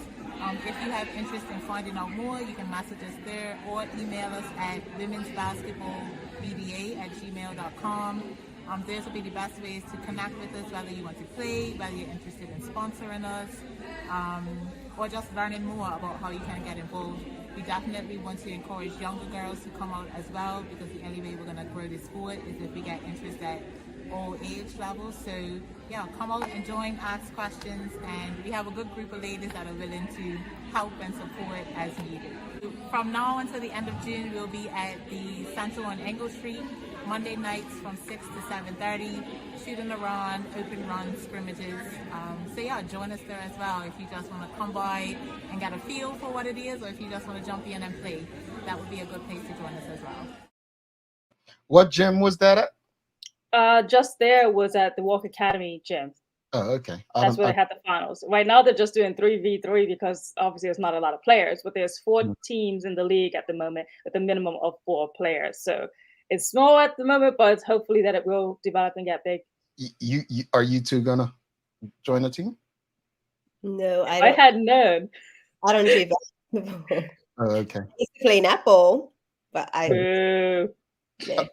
If you have interest in finding out more, you can message us there or email us at womensbasketballbba@gmail.com. Those will be the best ways to connect with us, whether you want to play, whether you're interested in sponsoring us, or just learning more about how you can get involved. We definitely want to encourage younger girls to come out as well, because the only way we're going to grow this sport is if we get interest at all age levels. So yeah, come out and join, ask questions, and we have a good group of ladies that are willing to help and support as needed. From now until the end of June, we'll be at the Central on Engle Street, Monday nights from 6 to 7:30, shooting around, open run scrimmages. So yeah, join us there as well if you just want to come by and get a feel for what it is, or if you just want to jump in and play. That would be a good place to join us as well. What gym was that at? Just there was at the Walk Academy gym. Oh, okay. That's where they had the finals. Right now they're just doing 3v3 because obviously there's not a lot of players, but there's 4 teams in the league at the moment with a minimum of 4 players. So it's small at the moment, but hopefully that it will develop and get big. You are you two gonna join the team? No, I had known. I don't do basketball. Oh, okay. I used to play netball, but I. Boo. Yeah.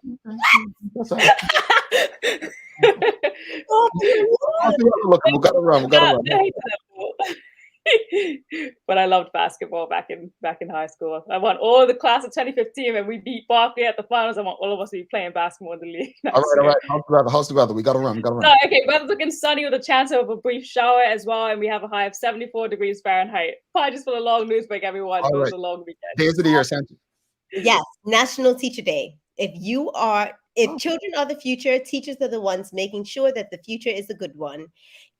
That's all right. We gotta run. But I loved basketball back in high school. I won all the class of 2015, and we beat Berkeley at the finals. I want all of us to be playing basketball in the league. All right. How's the weather? We gotta run. So, okay, weather's looking sunny with a chance of a brief shower as well, and we have a high of 74 degrees Fahrenheit. Bye, just for the long news break, everyone. It was a long weekend. Days of the year, Santa. Yes, National Teacher Day. If children are the future, teachers are the ones making sure that the future is a good one.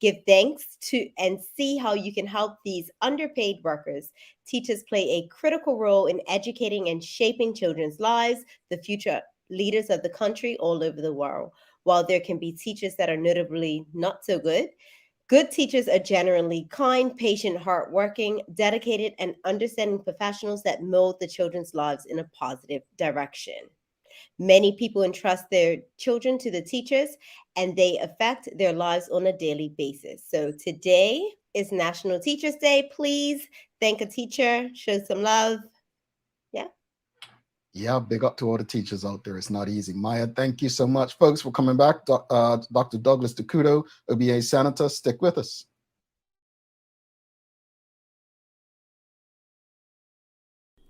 Give thanks to and see how you can help these underpaid workers. Teachers play a critical role in educating and shaping children's lives, the future leaders of the country all over the world. While there can be teachers that are notably not so good, good teachers are generally kind, patient, hardworking, dedicated, and understanding professionals that mold the children's lives in a positive direction. Many people entrust their children to the teachers, and they affect their lives on a daily basis. So today is National Teachers Day. Please thank a teacher, show some love. Yeah, big up to all the teachers out there. It's not easy. Maya, thank you so much, folks, for coming back. Dr. Douglas Couto, OBA Senator, stick with us.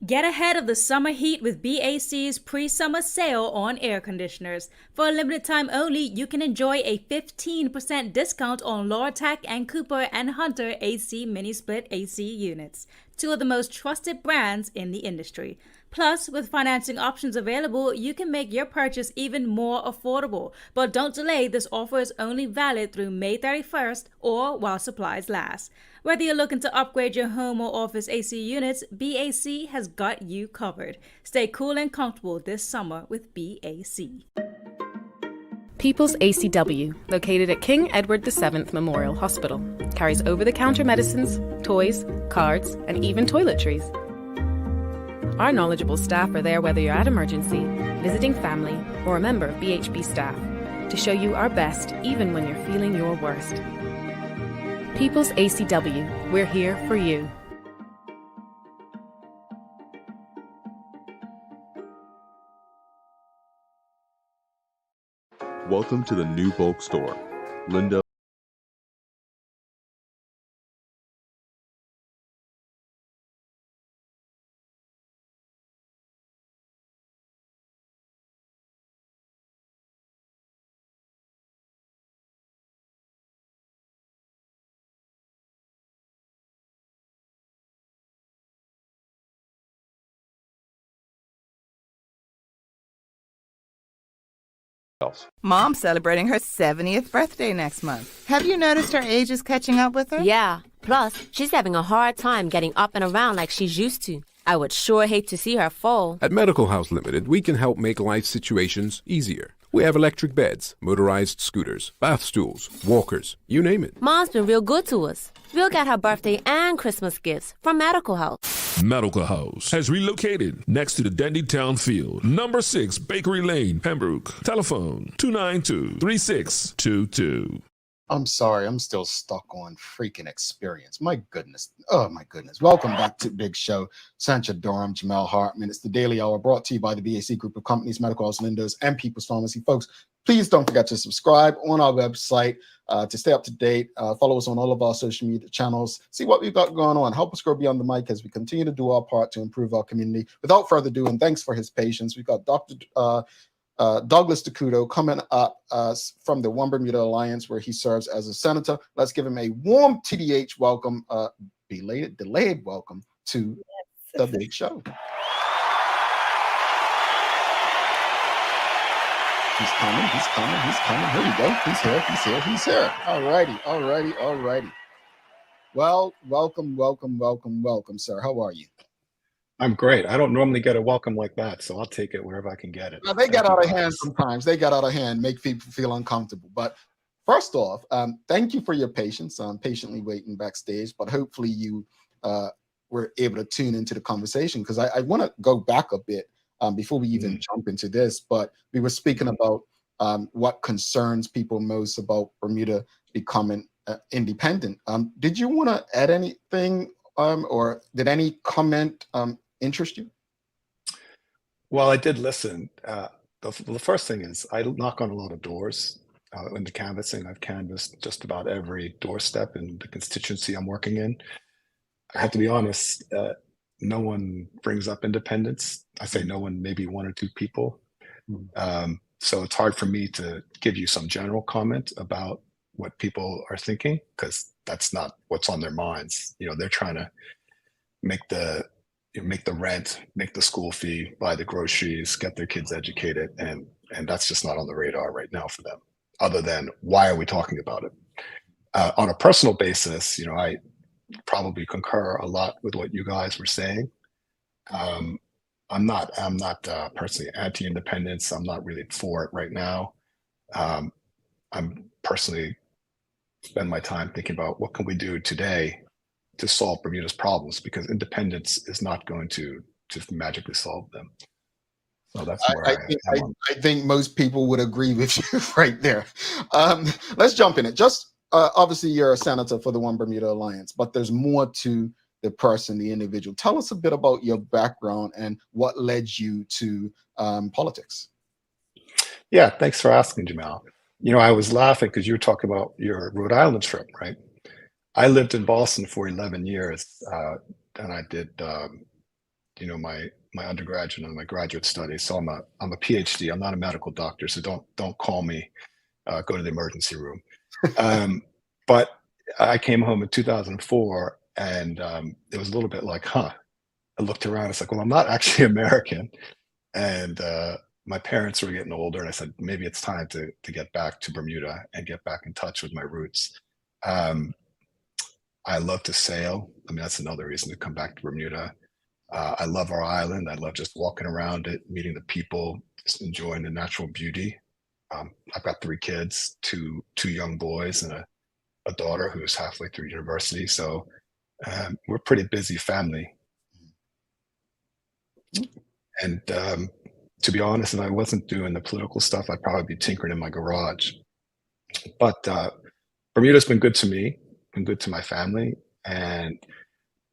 Get ahead of the summer heat with BAC's pre-summer sale on air conditioners. For a limited time only, you can enjoy a 15% discount on Lortec and Cooper and Hunter AC mini-split AC units, 2 of the most trusted brands in the industry. Plus, with financing options available, you can make your purchase even more affordable. But don't delay, this offer is only valid through May 31st or while supplies last. Whether you're looking to upgrade your home or office AC units, BAC has got you covered. Stay cool and comfortable this summer with BAC. People's ACW, located at King Edward VII Memorial Hospital, carries over-the-counter medicines, toys, cards, and even toiletries. Our knowledgeable staff are there whether you're at emergency, visiting family, or a member of BHB staff, to show you our best even when you're feeling your worst. People's ACW, we're here for you. Welcome to the new bulk store. Linda. Mom's celebrating her 70th birthday next month. Have you noticed her age is catching up with her? Yeah. Plus, she's having a hard time getting up and around like she's used to. I would sure hate to see her fall. At Medical House Limited, we can help make life situations easier. We have electric beds, motorized scooters, bath stools, walkers, you name it. Mom's been real good to us. We'll get her birthday and Christmas gifts from Medical House. Medical House has relocated next to the Dendy Town Field, number 6 Bakery Lane, Pembroke. Telephone 292-3622. I'm sorry, I'm still stuck on freaking experience. My goodness. Oh, my goodness. Welcome back to Big Show. Sancha Durham, Jamel Hartman. It's the Daily Hour brought to you by the BAC Group of Companies, Medical House Lindos, and People's Pharmacy. Folks, please don't forget to subscribe on our website to stay up to date. Follow us on all of our social media channels. See what we've got going on. Help us grow beyond the mic as we continue to do our part to improve our community. Without further ado, and thanks for his patience, we've got Dr. Douglas Couto coming up from the Bermuda Alliance, where he serves as a senator. Let's give him a warm TDH welcome, delayed welcome to the Big Show. He's coming. Here we go. He's here. All righty. Well, welcome, sir. How are you? I'm great. I don't normally get a welcome like that, so I'll take it wherever I can get it. Now, they got out of hand sometimes. Make people feel uncomfortable. But first off, thank you for your patience. I'm patiently waiting backstage, but hopefully you were able to tune into the conversation, because I want to go back a bit before we even jump into this. But we were speaking about what concerns people most about Bermuda becoming independent. Did you want to add anything, or did any comment interest you? Well, I did listen. The first thing is I knock on a lot of doors in the canvassing. I've canvassed just about every doorstep in the constituency I'm working in. I have to be honest, no one brings up independence. I say no one, maybe one or two people. So it's hard for me to give you some general comment about what people are thinking, because that's not what's on their minds. You know, they're trying to make the rent, make the school fee, buy the groceries, get their kids educated, and that's just not on the radar right now for them, other than why are we talking about it? On a personal basis, you know, I probably concur a lot with what you guys were saying. I'm not personally anti-independence. I'm not really for it right now. I'm personally spend my time thinking about what can we do today to solve Bermuda's problems, because independence is not going to magically solve them. So that's where I think most people would agree with you right there. Let's jump in it. Just obviously you're a senator for the One Bermuda Alliance, but there's more to the person, the individual. Tell us a bit about your background and what led you to politics. Yeah, thanks for asking, Jamal. You know, I was laughing because you were talking about your Rhode Island trip, right? I lived in Boston for 11 years, and I did, you know, my undergraduate and my graduate studies. So I'm a PhD. I'm not a medical doctor, so don't call me. Go to the emergency room. But I came home in 2004, and it was a little bit like, looked around. It's like, well, I'm not actually American, and my parents were getting older, and I said maybe it's time to get back to Bermuda and get back in touch with my roots. I love to sail. I mean, that's another reason to come back to Bermuda. I love our island. I love just walking around it, meeting the people, just enjoying the natural beauty. I've got 3 kids, two young boys and a daughter who's halfway through university. So we're a pretty busy family. And to be honest, if I wasn't doing the political stuff, I'd probably be tinkering in my garage. But Bermuda's been good to me, been good to my family. And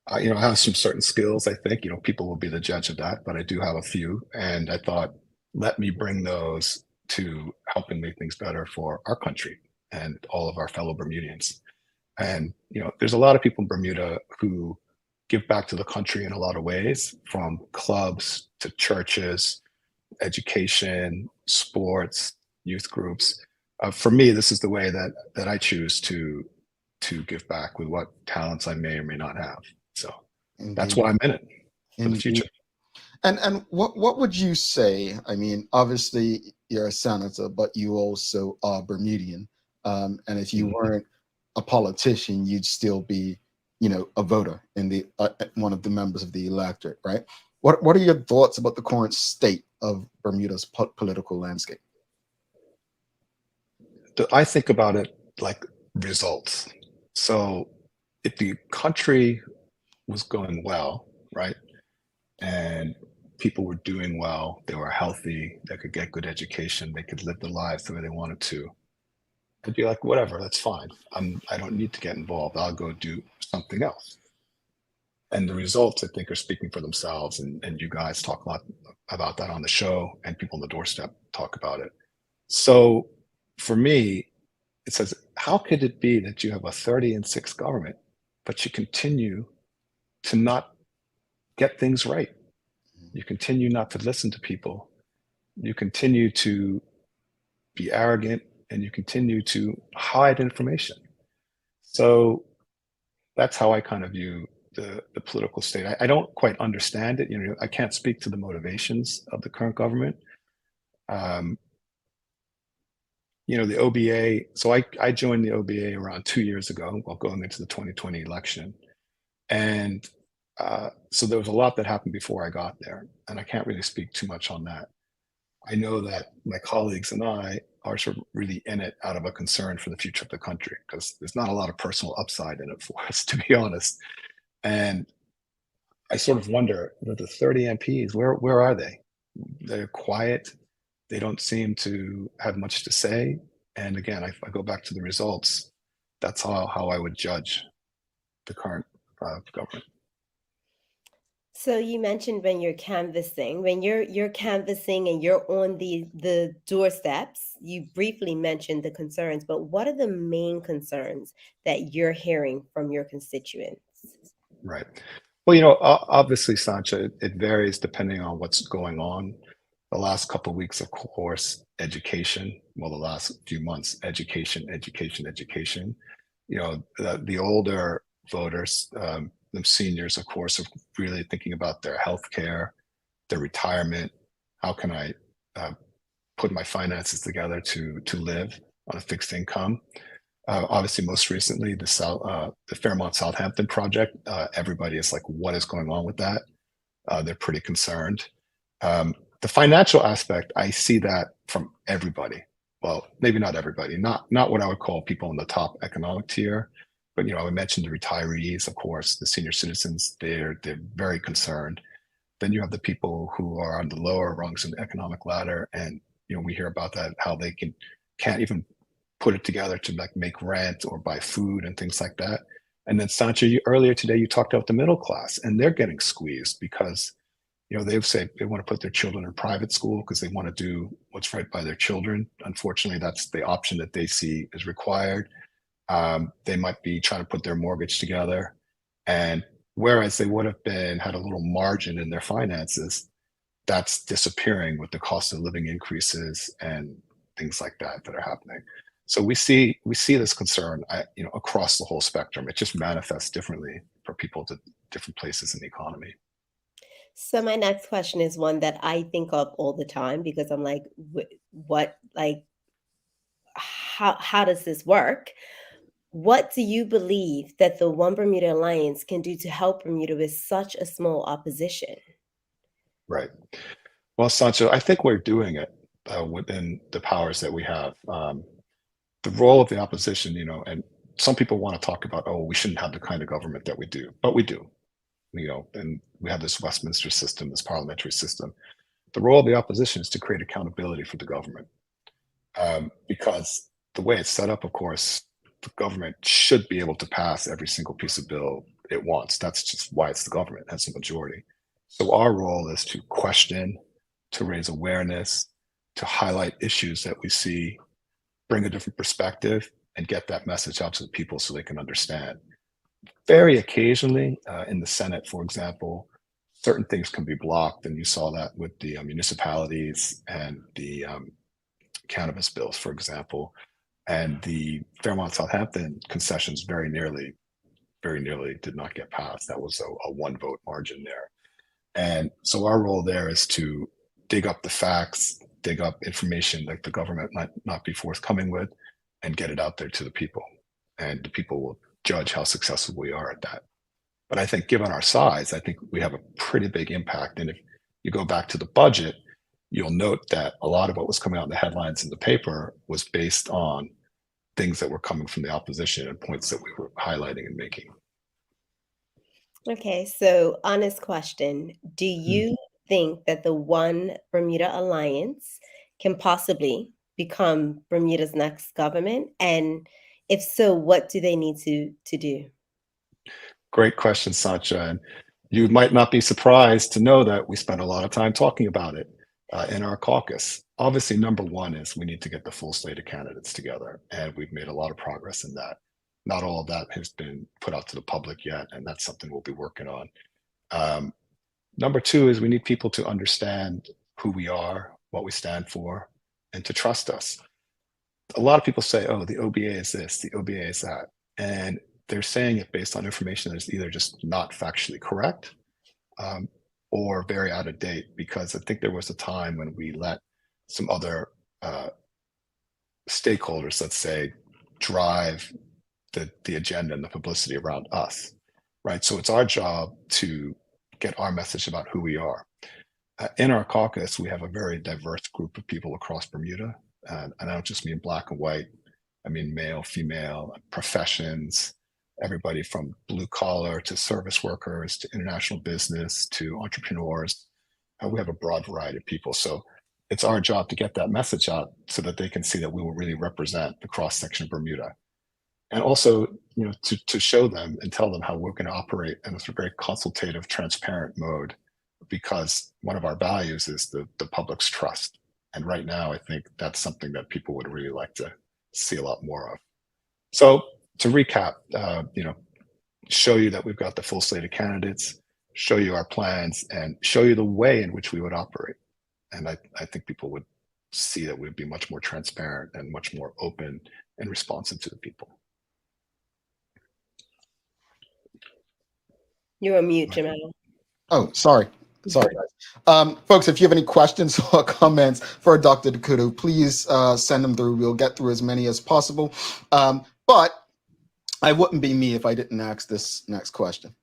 I have some certain skills, I think, people will be the judge of that, but I do have a few. And I thought, let me bring those to helping make things better for our country and all of our fellow Bermudians. And, there's a lot of people in Bermuda who give back to the country in a lot of ways, from clubs to churches, education, sports, youth groups. For me, this is the way that I choose to give back with what talents I may or may not have. So that's why I'm in it for the future. And what would you say? I mean, obviously you're a senator, but you also are Bermudian. And if you weren't a politician, you'd still be, a voter in the one of the members of the electorate, right? What are your thoughts about the current state of Bermuda's political landscape? I think about it like results. So if the country was going well, right, and people were doing well, they were healthy, they could get good education, they could live their lives the way they wanted to, I'd be like, whatever, that's fine. I don't need to get involved. I'll go do something else. And the results, I think, are speaking for themselves. And you guys talk a lot about that on the show, and people on the doorstep talk about it. So for me, it says, how could it be that you have a 30-6 government, but you continue to not get things right? You continue not to listen to people. You continue to be arrogant, and you continue to hide information. So that's how I kind of view the political state. I don't quite understand it. I can't speak to the motivations of the current government. The OBA, so I joined the OBA around 2 years ago while going into the 2020 election. And so there was a lot that happened before I got there, and I can't really speak too much on that. I know that my colleagues and I are sort of really in it out of a concern for the future of the country, because there's not a lot of personal upside in it for us, to be honest. And I sort of wonder, the 30 MPs, where are they? They're quiet. They don't seem to have much to say. And again, I go back to the results. That's how I would judge the current government. So you mentioned when you're canvassing and you're on the doorsteps, you briefly mentioned the concerns, but what are the main concerns that you're hearing from your constituents? Right. Well, obviously, Sancha, it varies depending on what's going on. The last couple of weeks, of course, education. Well, the last few months, education. The older voters, the seniors, of course, are really thinking about their health care, their retirement. How can I put my finances together to live on a fixed income? Obviously, most recently, the Fairmont Southampton project. Everybody is like, what is going on with that? They're pretty concerned. The financial aspect, I see that from everybody. Well, maybe not everybody, not what I would call people in the top economic tier. But I mentioned the retirees, of course, the senior citizens. They're very concerned. Then you have the people who are on the lower rungs of the economic ladder, and we hear about that, how they can't even put it together to like make rent or buy food and things like that. And then Sancha, earlier today you talked about the middle class, and they're getting squeezed because they say they want to put their children in private school because they want to do what's right by their children. Unfortunately, that's the option that they see is required. They might be trying to put their mortgage together, and whereas they would have had a little margin in their finances, that's disappearing with the cost of living increases and things like that are happening. So we see this concern, across the whole spectrum. It just manifests differently for people to different places in the economy. So my next question is one that I think of all the time because I'm like, what, like, how does this work? What do you believe that the One Bermuda Alliance can do to help Bermuda with such a small opposition? Right. Well, Sancho, I think we're doing it within the powers that we have. The role of the opposition, and some people want to talk about, oh, we shouldn't have the kind of government that we do, but we do, and we have this Westminster system, this parliamentary system. The role of the opposition is to create accountability for the government, because the way it's set up, of course, the government should be able to pass every single piece of bill it wants. That's just why it's the government, it has a majority. So our role is to question, to raise awareness, to highlight issues that we see, bring a different perspective, and get that message out to the people so they can understand. Very occasionally, in the Senate, for example, certain things can be blocked, and you saw that with the municipalities and the cannabis bills, for example, and the Fairmont Southampton concessions very nearly did not get passed. That was a one vote margin there. And so our role there is to dig up the facts, dig up information that the government might not be forthcoming with, and get it out there to the people. And the people will judge how successful we are at that. But I think given our size, I think we have a pretty big impact. And if you go back to the budget, you'll note that a lot of what was coming out in the headlines in the paper was based on things that were coming from the opposition and points that we were highlighting and making. Okay, so honest question. Do you think that the One Bermuda Alliance can possibly become Bermuda's next government? And if so, what do they need to do? Great question, Sancha. And you might not be surprised to know that we spent a lot of time talking about it in our caucus. Obviously, number one is we need to get the full slate of candidates together, and we've made a lot of progress in that. Not all of that has been put out to the public yet, and that's something we'll be working on. Number two is we need people to understand who we are, what we stand for, and to trust us. A lot of people say, oh, the OBA is this, the OBA is that. And they're saying it based on information that is either just not factually correct or very out of date, because I think there was a time when we let some other stakeholders, let's say, drive the agenda and the publicity around us, right? So it's our job to get our message about who we are. In our caucus, we have a very diverse group of people across Bermuda. And I don't just mean black and white. I mean male, female, professions, everybody from blue collar to service workers to international business to entrepreneurs. We have a broad variety of people. So it's our job to get that message out so that they can see that we will really represent the cross section of Bermuda. And also, to show them and tell them how we're going to operate in a very consultative, transparent mode, because one of our values is the public's trust. And right now, I think that's something that people would really like to see a lot more of. So to recap, show you that we've got the full slate of candidates, show you our plans, and show you the way in which we would operate. And I think people would see that we'd be much more transparent and much more open and responsive to the people. You're on mute, Jamal. Oh, sorry, guys. Folks, if you have any questions or comments for Dr. Couto, please send them through. We'll get through as many as possible. But I wouldn't be me if I didn't ask this next question.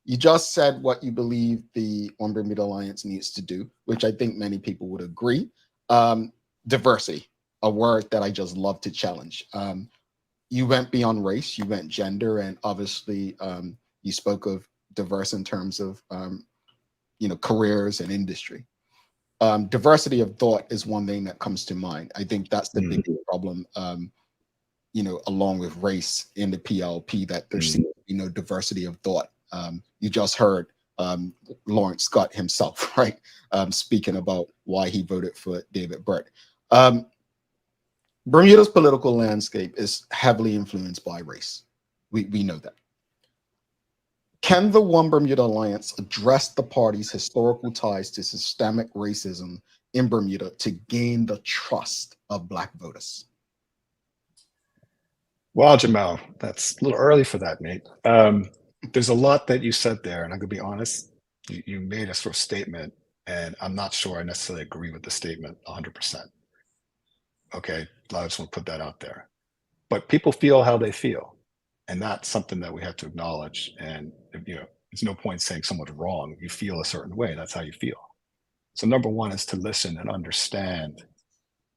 You just said what you believe the One Bermuda Alliance needs to do, which I think many people would agree. Diversity, a word that I just love to challenge. You went beyond race, you went gender, and obviously you spoke of diverse in terms of careers and industry. Diversity of thought is one thing that comes to mind. I think that's the big problem, along with race in the PLP, that there seems to be no diversity of thought. You just heard Lawrence Scott himself, right, speaking about why he voted for David Burt. Bermuda's political landscape is heavily influenced by race. We know that. Can the One Bermuda Alliance address the party's historical ties to systemic racism in Bermuda to gain the trust of Black voters? Wow, Jamal, that's a little early for that, mate. There's a lot that you said there, and I'm going to be honest, you made a sort of statement, and I'm not sure I necessarily agree with the statement 100%. Okay, I just want to put that out there. But people feel how they feel, and that's something that we have to acknowledge. And there's no point saying someone's wrong. You feel a certain way, that's how you feel. So number one is to listen and understand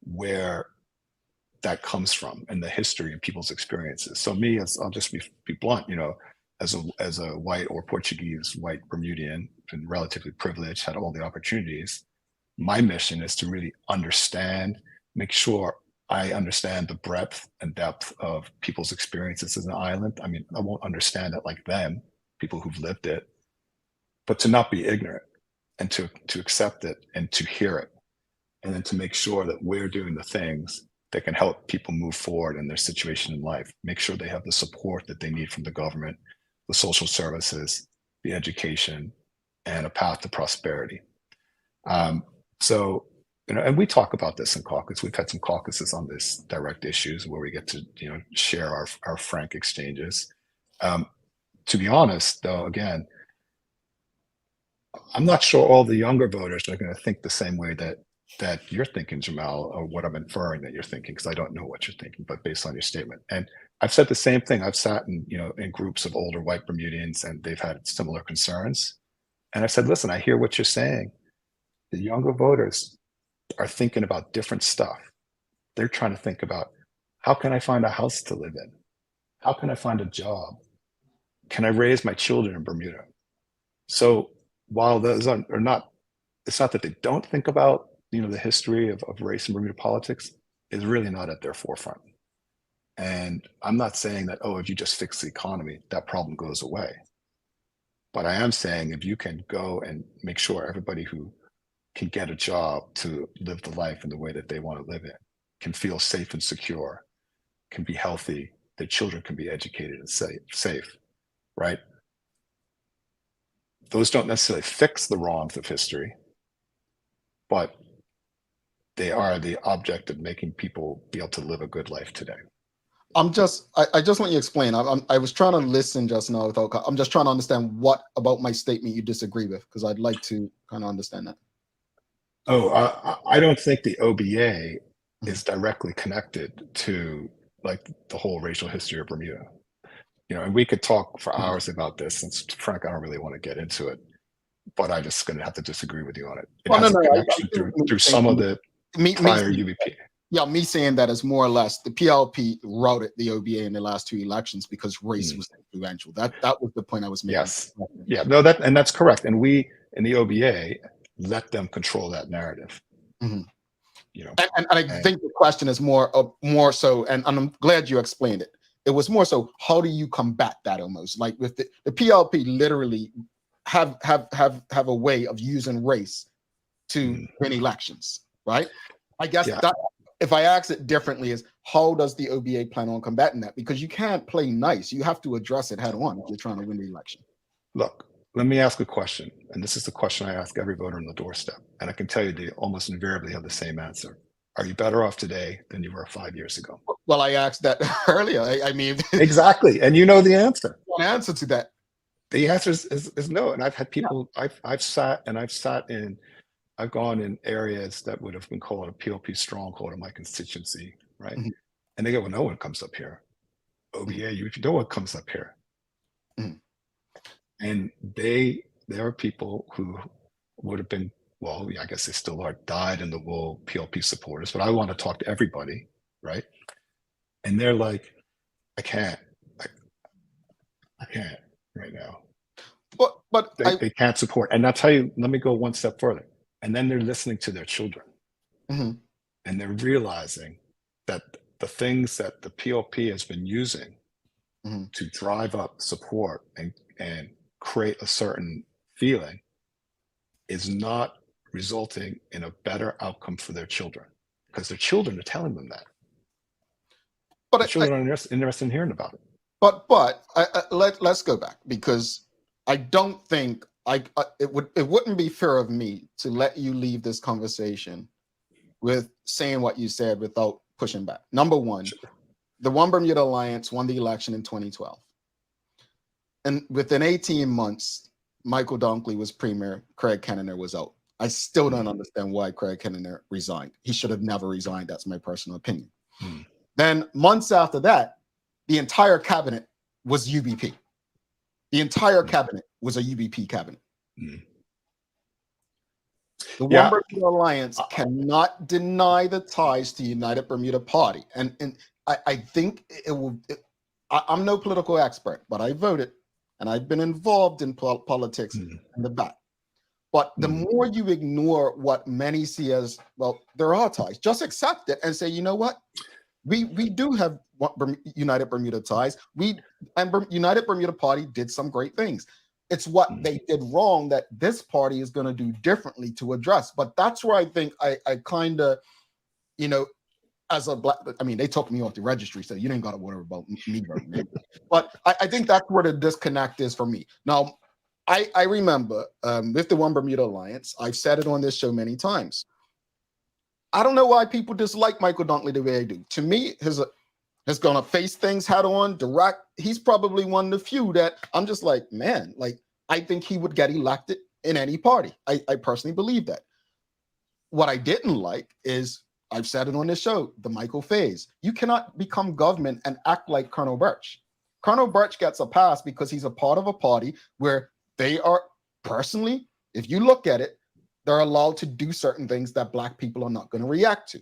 where that comes from and the history and people's experiences. So me, I'll just be blunt, as a white or Portuguese white Bermudian, been relatively privileged, had all the opportunities. My mission is to really understand, make sure I understand the breadth and depth of people's experiences as an island. I mean, I won't understand it like them, people who've lived it, but to not be ignorant and to accept it and to hear it, and then to make sure that we're doing the things that can help people move forward in their situation in life, make sure they have the support that they need from the government, the social services, the education, and a path to prosperity. And we talk about this in caucus. We've had some caucuses on this direct issues where we get to, share our frank exchanges. To be honest, though, again, I'm not sure all the younger voters are going to think the same way that you're thinking, Jamal, or what I'm inferring that you're thinking, because I don't know what you're thinking, but based on your statement. And I've said the same thing. I've sat in groups of older white Bermudians, and they've had similar concerns. And I said, listen, I hear what you're saying. The younger voters are thinking about different stuff. They're trying to think about, how can I find a house to live in? How can I find a job? Can I raise my children in Bermuda? So while those are not, it's not that they don't think about, the history of race in Bermuda politics, is really not at their forefront. And I'm not saying that, if you just fix the economy, that problem goes away. But I am saying if you can go and make sure everybody who can get a job to live the life in the way that they want to live in, can feel safe and secure, can be healthy, their children can be educated and safe, right? Those don't necessarily fix the wrongs of history, but they are the object of making people be able to live a good life today. I just want you to explain. I was trying to listen just now. I'm just trying to understand what about my statement you disagree with, because I'd like to kind of understand that. I don't think the OBA is directly connected to the whole racial history of Bermuda. And we could talk for hours about this. And frank, I don't really want to get into it, but I'm just going to have to disagree with you on it. It has a connection through some of the prior UBP. Yeah, me saying that is more or less the PLP routed the OBA in the last two elections because race was influential. That was the point I was making. Yes. Yeah. No, that's correct. And we in the OBA let them control that narrative. Mm-hmm. And I think the question is more so, and I'm glad you explained it. It was more so, how do you combat that almost? Like with the PLP literally have a way of using race to win elections, right? I guess that if I ask it differently is, how does the OBA plan on combating that? Because you can't play nice. You have to address it head on if you're trying to win the election. Look, let me ask a question. And this is the question I ask every voter on the doorstep. And I can tell you they almost invariably have the same answer. Are you better off today than you were 5 years ago? Well, I asked that earlier. I mean, exactly. And you know the answer. The answer to that. The answer is no. And I've had people, I've gone in areas that would have been called a PLP stronghold in my constituency, right? Mm-hmm. And they go, well, no one comes up here. OBA, no one comes up here. Mm-hmm. And there are people who would have been, well, I guess they still are, died in the wool PLP supporters, but I want to talk to everybody, right? And they're like, I can't right now. But they can't support. And I'll tell you, let me go one step further. And then they're listening to their children. Mm-hmm. And they're realizing that the things that the PLP has been using to drive up support and create a certain feeling is not resulting in a better outcome for their children, because their children are telling them that. But the children are interested in hearing about it. But let's go back, because I don't think it wouldn't be fair of me to let you leave this conversation with saying what you said without pushing back. Number one, the One Bermuda Alliance won the election in 2012. And within 18 months, Michael Dunkley was premier, Craig Kennedy was out. I still don't understand why Craig Kennedy resigned. He should have never resigned. That's my personal opinion. Then months after that, the entire cabinet was UBP. The entire cabinet was a UBP cabinet. The One Bermuda Alliance cannot deny the ties to United Bermuda Party. And I think it will, I'm no political expert, but I voted and I've been involved in politics in the back. But the more you ignore what many see as, well, there are ties, just accept it and say, you know what? We do have United Bermuda ties. United Bermuda Party did some great things. It's what they did wrong that this party is going to do differently to address. But that's where I think I kind of, you know, as a black, I mean, they took me off the registry, so you didn't got to worry about me voting. But I think that's where the disconnect is for me. Now, I remember with the One Bermuda Alliance, I've said it on this show many times. I don't know why people dislike Michael Dunkley the way they do. To me, he's going to face things head on, direct. He's probably one of the few that I'm just like, man, like, I think he would get elected in any party. I personally believe that. What I didn't like is, I've said it on this show, the Michael phase. You cannot become government and act like Colonel Birch. Colonel Birch gets a pass because he's a part of a party where they are, personally, if you look at it, they're allowed to do certain things that Black people are not going to react to.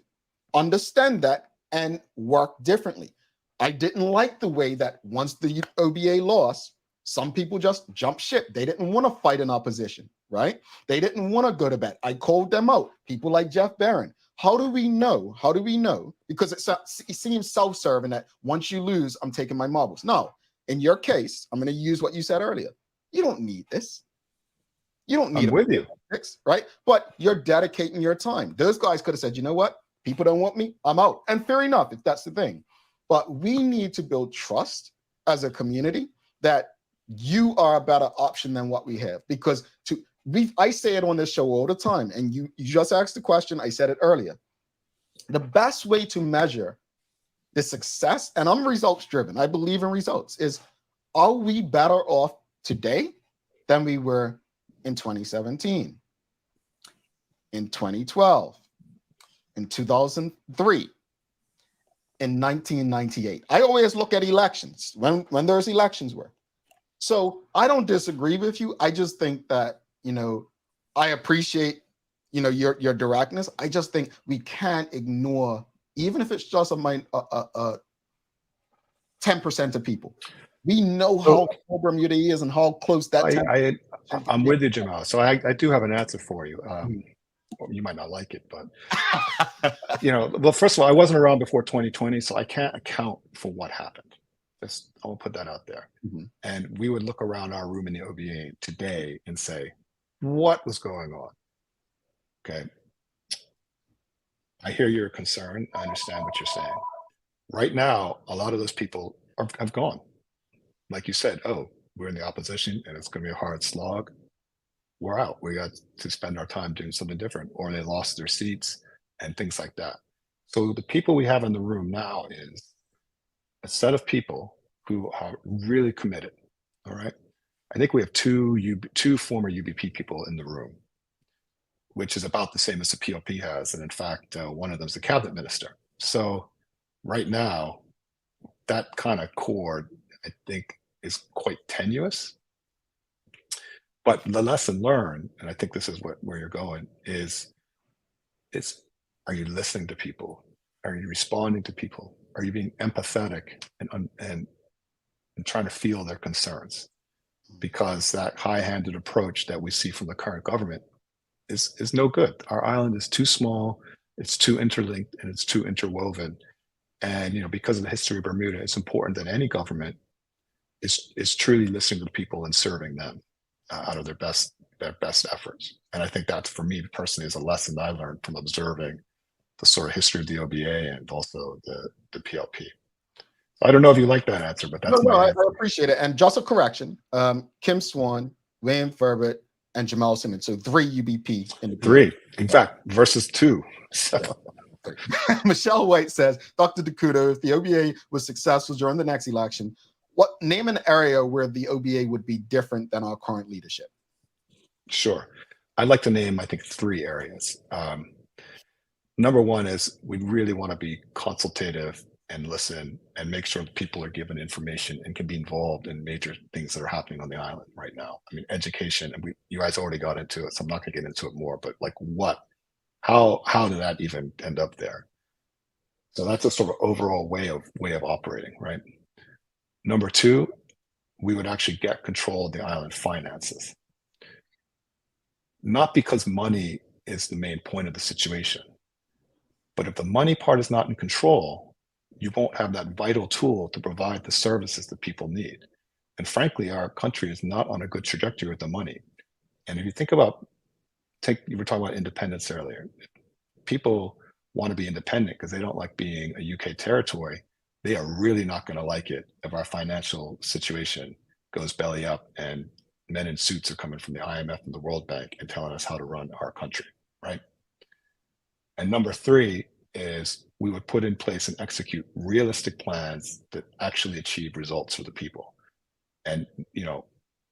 Understand that and work differently. I didn't like the way that once the OBA lost, some people just jumped ship. They didn't want to fight in opposition, right? They didn't want to go to bed. I called them out. People like Jeff Barron. How do we know? How do we know? Because it seems self-serving that once you lose, I'm taking my marbles. No, in your case, I'm going to use what you said earlier. You don't need this. You don't need I'm with you. Right? But you're dedicating your time. Those guys could have said, you know what? People don't want me. I'm out. And fair enough, if that's the thing. But we need to build trust as a community that you are a better option than what we have. Because I say it on this show all the time, and you just asked the question, I said it earlier. The best way to measure the success, and I'm results driven, I believe in results, is are we better off today than we were in 2017, in 2012, in 2003, in 1998. I always look at elections, when there's elections were. So I don't disagree with you. I just think that, you know, I appreciate, you know, your directness. I just think we can't ignore, even if it's just 10% of people. We know how Bermuda is and how close that. I'm with you, Jamal. So I do have an answer for you. You might not like it, but you know, well, first of all, I wasn't around before 2020, so I can't account for what happened. I'll put that out there. And we would look around our room in the OBA today and say, what was going on? Okay. I hear your concern. I understand what you're saying. Right now, a lot of those people have gone. Like you said, oh, we're in the opposition and it's going to be a hard slog. We're out. We got to spend our time doing something different, or they lost their seats and things like that. So the people we have in the room now is a set of people who are really committed. All right. I think we have two former UBP people in the room, which is about the same as the PLP has. And in fact, one of them is the cabinet minister. So right now, that kind of cord, I think, is quite tenuous. But the lesson learned, and I think this is where you're going, is are you listening to people? Are you responding to people? Are you being empathetic and trying to feel their concerns? Because that high-handed approach that we see from the current government is no good. Our island is too small, it's too interlinked, and it's too interwoven. And you know, because of the history of Bermuda, it's important that any government is truly listening to the people and serving them out of their best efforts. And I think that, for me personally, is a lesson that I learned from observing the sort of history of the OBA and also the PLP. I don't know if you like that answer, but that's my answer. I appreciate it. And just a correction: Kim Swan, William Furbert, and Jamal Simmons. So 3 UBP in the PLP. In fact, versus 2. So. Michelle White says, Dr. Couto, if the OBA was successful during the next election, name an area where the OBA would be different than our current leadership? Sure. I'd like to name, I think, 3 areas. Number one is we really want to be consultative and listen and make sure that people are given information and can be involved in major things that are happening on the island right now. I mean, education, and you guys already got into it, so I'm not going to get into it more, but like how did that even end up there? So that's a sort of overall way of operating, right? Number 2, we would actually get control of the island finances. Not because money is the main point of the situation, but if the money part is not in control, you won't have that vital tool to provide the services that people need. And frankly, our country is not on a good trajectory with the money. And if you think about, you were talking about independence earlier. People want to be independent because they don't like being a UK territory. They are really not going to like it if our financial situation goes belly up and men in suits are coming from the IMF and the World Bank and telling us how to run our country, right? And number 3 is we would put in place and execute realistic plans that actually achieve results for the people. And,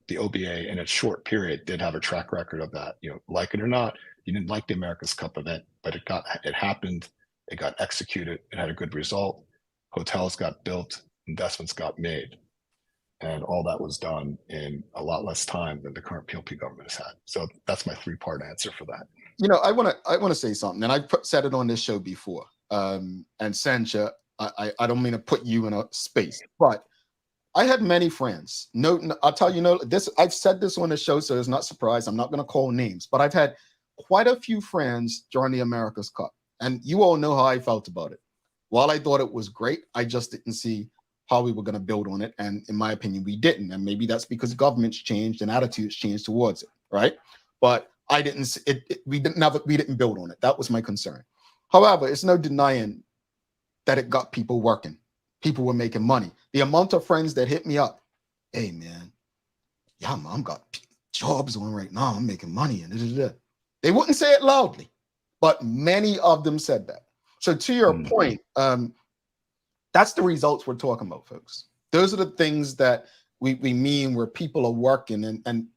the OBA in a short period did have a track record of that. Like it or not, you didn't like the America's Cup event, but it happened, it got executed, it had a good result. Hotels got built, investments got made. And all that was done in a lot less time than the current PLP government has had. So that's my 3-part answer for that. I want to say something, and I said it on this show before. And Sancha, I don't mean to put you in a space, but I had many friends. No, I'll tell you, this. I've said this on the show, so it's not surprise. I'm not going to call names, but I've had quite a few friends during the America's Cup, and you all know how I felt about it. While I thought it was great, I just didn't see how we were going to build on it, and in my opinion, we didn't. And maybe that's because governments changed and attitudes changed towards it, right? But I didn't. We didn't build on it. That was my concern. However, it's no denying that it got people working. People were making money. The amount of friends that hit me up, hey man, yeah, mom got jobs on right now. I'm making money, and they wouldn't say it loudly, but many of them said that. So to your point, that's the results we're talking about, folks. Those are the things that we mean where people are working and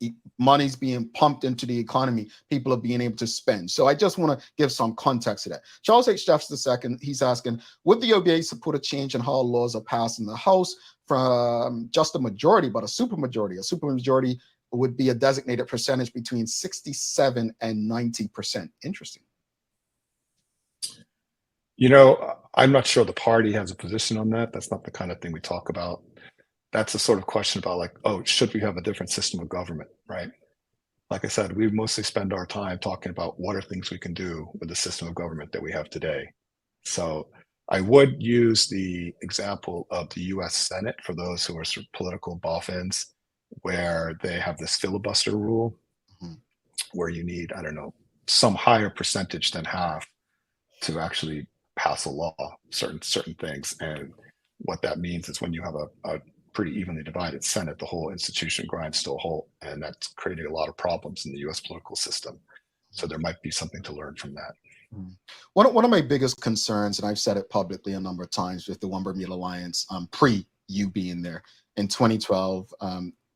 money's being pumped into the economy. People are being able to spend. So I just want to give some context to that. Charles H. Jeffs II, he's asking, would the OBA support a change in how laws are passed in the House from just a majority, but a supermajority? A supermajority would be a designated percentage between 67 and 90%. Interesting. I'm not sure the party has a position on that. That's not the kind of thing we talk about. That's a sort of question about like, should we have a different system of government, right? Like I said, we mostly spend our time talking about what are things we can do with the system of government that we have today. So I would use the example of the US Senate for those who are sort of political boffins, where they have this filibuster rule where you need, I don't know, some higher percentage than half to actually pass a law, certain things. And what that means is when you have a pretty evenly divided Senate, the whole institution grinds to a halt, and that's creating a lot of problems in the U.S. political system. So there might be something to learn from that. One of my biggest concerns, and I've said it publicly a number of times with the One Bermuda Alliance, pre you being there in 2012,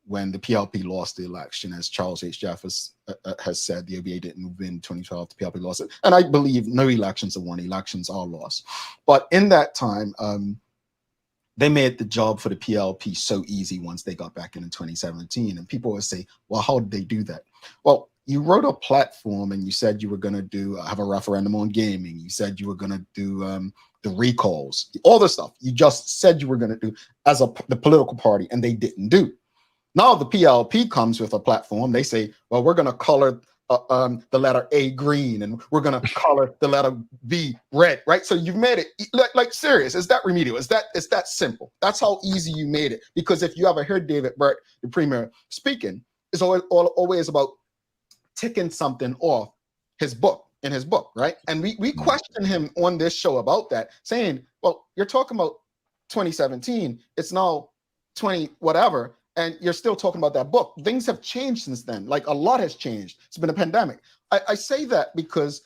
when the PLP lost the election, as Charles H. Jeffs has said, the OBA didn't win 2012, the PLP lost it. And I believe no elections are won, elections are lost. But in that time, they made the job for the PLP so easy once they got back in 2017. And people would say, well, how did they do that? Well, you wrote a platform and you said you were going to have a referendum on gaming. You said you were going to do the recalls, all the stuff you just said you were going to do as the political party, and they didn't do. Now the PLP comes with a platform. They say, well, we're going to color the letter A green, and we're going to color the letter B red, right? So you've made it like serious. Is that remedial? Is that simple? That's how easy you made it. Because if you ever heard David Burt, the premier, speaking, it's always about ticking something off in his book, right? And we questioned him on this show about that, saying, well, you're talking about 2017. It's now 20 whatever. And you're still talking about that book. Things have changed since then. Like a lot has changed. It's been a pandemic. I say that because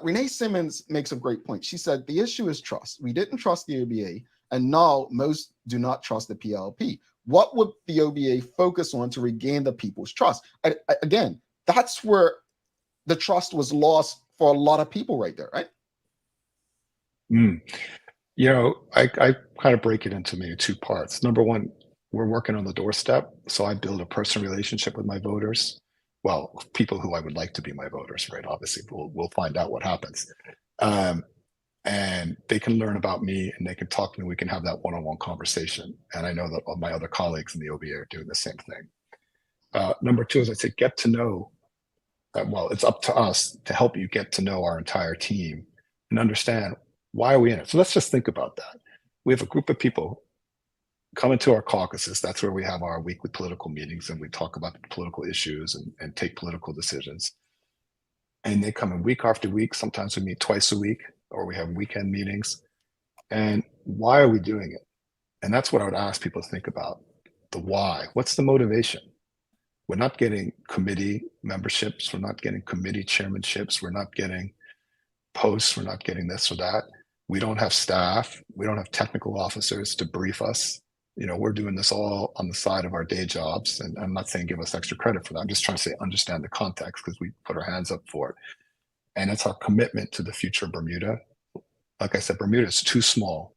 Renee Simmons makes a great point. She said, the issue is trust. We didn't trust the OBA, and now most do not trust the PLP. What would the OBA focus on to regain the people's trust? Again, that's where the trust was lost for a lot of people right there, right? You know, I kind of break it into maybe two parts. Number one, we're working on the doorstep. So I build a personal relationship with my voters. Well, people who I would like to be my voters, right? Obviously, we'll find out what happens. And they can learn about me and they can talk to me. We can have that one-on-one conversation. And I know that all my other colleagues in the OBA are doing the same thing. Number two, as I say, get to know. Well, it's up to us to help you get to know our entire team and understand why are we in it. So let's just think about that. We have a group of people coming to our caucuses. That's where we have our weekly political meetings and we talk about political issues and take political decisions. And they come in week after week. Sometimes we meet twice a week or we have weekend meetings. And why are we doing it? And that's what I would ask people to think about. The why. What's the motivation? We're not getting committee memberships. We're not getting committee chairmanships. We're not getting posts. We're not getting this or that. We don't have staff. We don't have technical officers to brief us. You know, we're doing this all on the side of our day jobs. And I'm not saying give us extra credit for that. I'm just trying to say understand the context because we put our hands up for it. And it's our commitment to the future of Bermuda. Like I said, Bermuda is too small.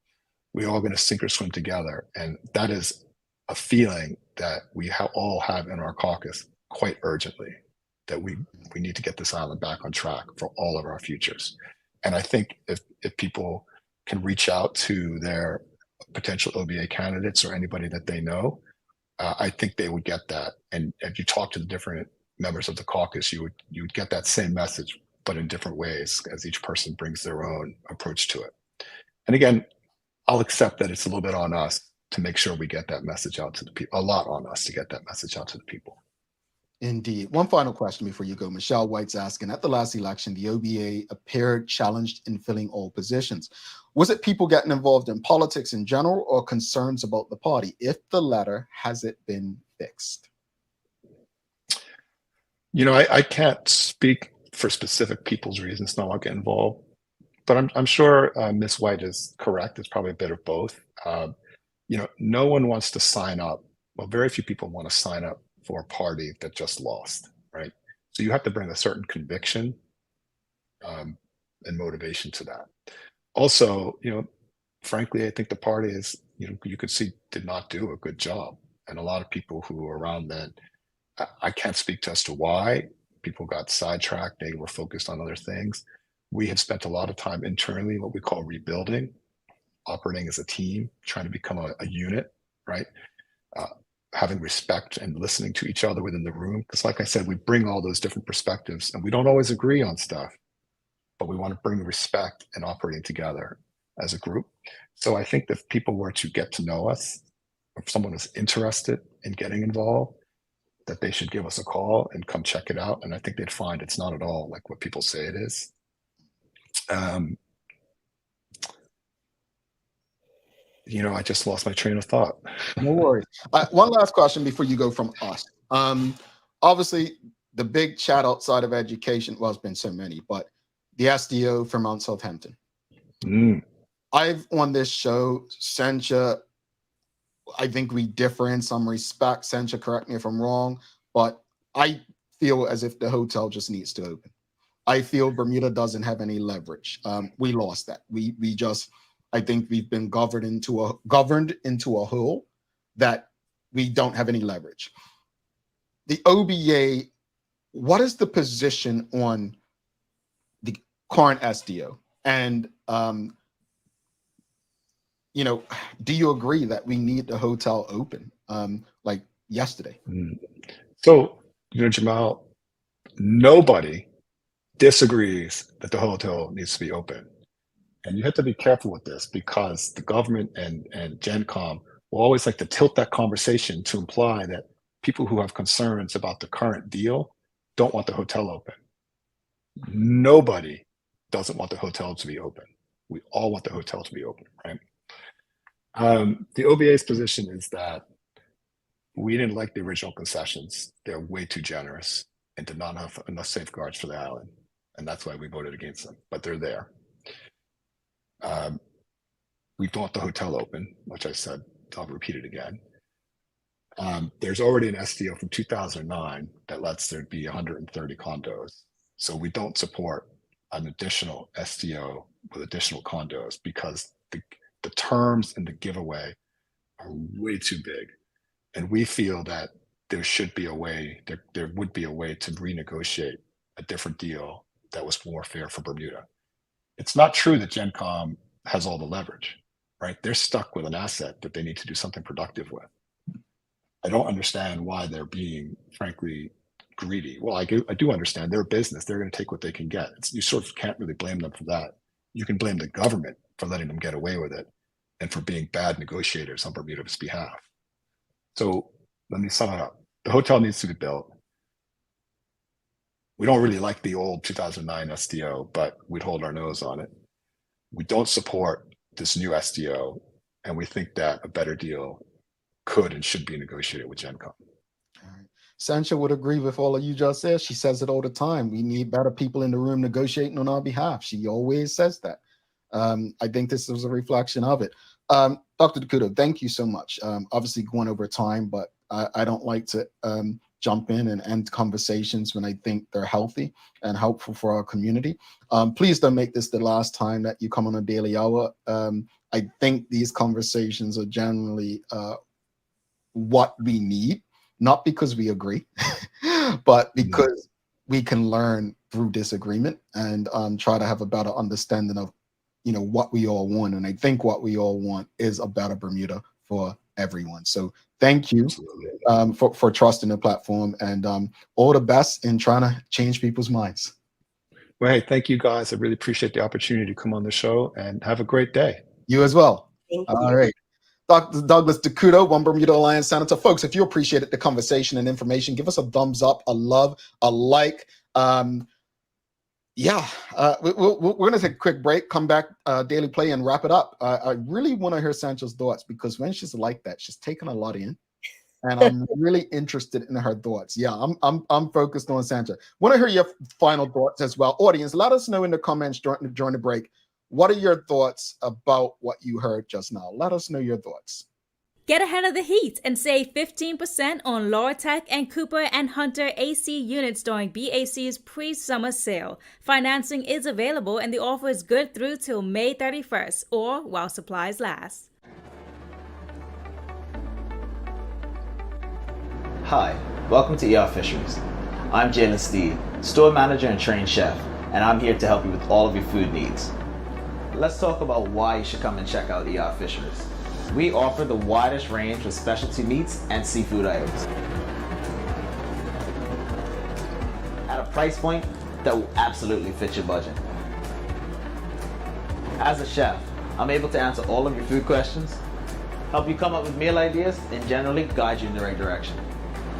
We're all going to sink or swim together. And that is a feeling that we all have in our caucus quite urgently, that we need to get this island back on track for all of our futures. And I think if people can reach out to their potential OBA candidates or anybody that they know, I think they would get that. And if you talk to the different members of the caucus, you would get that same message, but in different ways as each person brings their own approach to it. And again, I'll accept that it's a little bit on us to make sure we get that message out to the people, a lot on us to get that message out to the people. Indeed. One final question before you go. Michelle White's asking, at the last election, the OBA appeared challenged in filling all positions. Was it people getting involved in politics in general or concerns about the party? If the latter, has it been fixed? You know, I can't speak for specific people's reasons not to get involved, but I'm sure Ms. White is correct. It's probably a bit of both. You know, no one wants to sign up. Well, very few people want to sign up for a party that just lost, right? So you have to bring a certain conviction and motivation to that. Also, you know, frankly, I think the party is, you know, you could see did not do a good job. And a lot of people who were around then, I can't speak to as to why people got sidetracked. They were focused on other things. We have spent a lot of time internally, what we call rebuilding, operating as a team, trying to become a unit, right? Having respect and listening to each other within the room. Because like I said, we bring all those different perspectives and we don't always agree on stuff, but we want to bring respect and operating together as a group. So I think that if people were to get to know us, if someone is interested in getting involved, that they should give us a call and come check it out. And I think they'd find it's not at all like what people say it is. You know, I just lost my train of thought. No worries. One last question before you go from us. Obviously, the big chat outside of education, well, it's been so many, but the SDO from Mount Southampton. I've on this show, Sencha, I think we differ in some respect. Sencha, correct me if I'm wrong, but I feel as if the hotel just needs to open. I feel Bermuda doesn't have any leverage. We lost that. We just, I think we've been governed into a hole that we don't have any leverage. The OBA, what is the position on the current SDO? And you know, do you agree that we need the hotel open like yesterday? So, you know, Jamal, nobody disagrees that the hotel needs to be open. And you have to be careful with this because the government and Gen Com will always like to tilt that conversation to imply that people who have concerns about the current deal don't want the hotel open. Nobody doesn't want the hotel to be open. We all want the hotel to be open, right? The OBA's position is that we didn't like the original concessions. They're way too generous and did not have enough safeguards for the island. And that's why we voted against them, but they're there. We don't want the hotel open, which I said, I'll repeat it again. There's already an SDO from 2009 that lets there be 130 condos. So we don't support an additional SDO with additional condos because the terms in the giveaway are way too big. And we feel that there should be a way, there would be a way to renegotiate a different deal that was more fair for Bermuda. It's not true that GenCom has all the leverage, right? They're stuck with an asset that they need to do something productive with. I don't understand why they're being, frankly, greedy. Well, I do understand. They're a business. They're going to take what they can get. You sort of can't really blame them for that. You can blame the government for letting them get away with it and for being bad negotiators on Bermuda's behalf. So let me sum it up. The hotel needs to be built. We don't really like the old 2009 SDO, but we'd hold our nose on it. We don't support this new SDO, and we think that a better deal could and should be negotiated with GenCom. Sancha would agree with all of you just said. She says it all the time. We need better people in the room negotiating on our behalf. She always says that. I think this is a reflection of it. Dr. Couto, thank you so much. Obviously going over time, but I don't like to jump in and end conversations when I think they're healthy and helpful for our community. Please don't make this the last time that you come on a daily hour. I think these conversations are generally what we need, not because we agree, but because we can learn through disagreement and try to have a better understanding of, what we all want. And I think what we all want is a better Bermuda for everyone. So thank you for trusting the platform, and all the best in trying to change people's minds. Well, hey, thank you guys. I really appreciate the opportunity to come on the show, and have a great day. You as well. Thank you. All right. Dr. Douglas Couto, one Bermuda Alliance Senator. Folks, if you appreciated the conversation and information, give us a thumbs up, a love, a like. We're going to take a quick break, come back, Daily Play, and wrap it up. I really want to hear Sancho's thoughts, because when she's like that, she's taking a lot in, and I'm really interested in her thoughts. Yeah, I'm focused on Sancho. Want to hear your final thoughts as well. Audience, let us know in the comments during the break. What are your thoughts about what you heard just now? Let us know your thoughts. Get ahead of the heat and save 15% on Lortec and Cooper and Hunter AC units during BAC's pre-summer sale. Financing is available and the offer is good through till May 31st or while supplies last. Hi, welcome to ER Fisheries. I'm Jalen Steed, store manager and trained chef, and I'm here to help you with all of your food needs. Let's talk about why you should come and check out ER Fisheries. We offer the widest range of specialty meats and seafood items at a price point that will absolutely fit your budget. As a chef, I'm able to answer all of your food questions, help you come up with meal ideas, and generally guide you in the right direction.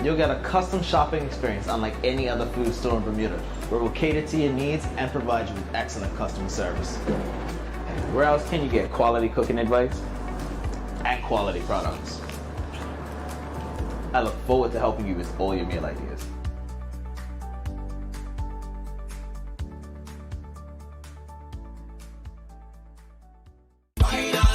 You'll get a custom shopping experience unlike any other food store in Bermuda, where we'll cater to your needs and provide you with excellent customer service. Where else can you get quality cooking advice and quality products? I look forward to helping you with all your meal ideas.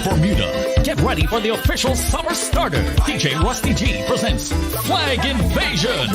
Bermuda, get ready for the official summer starter. DJ Rusty G presents Flag Invasion.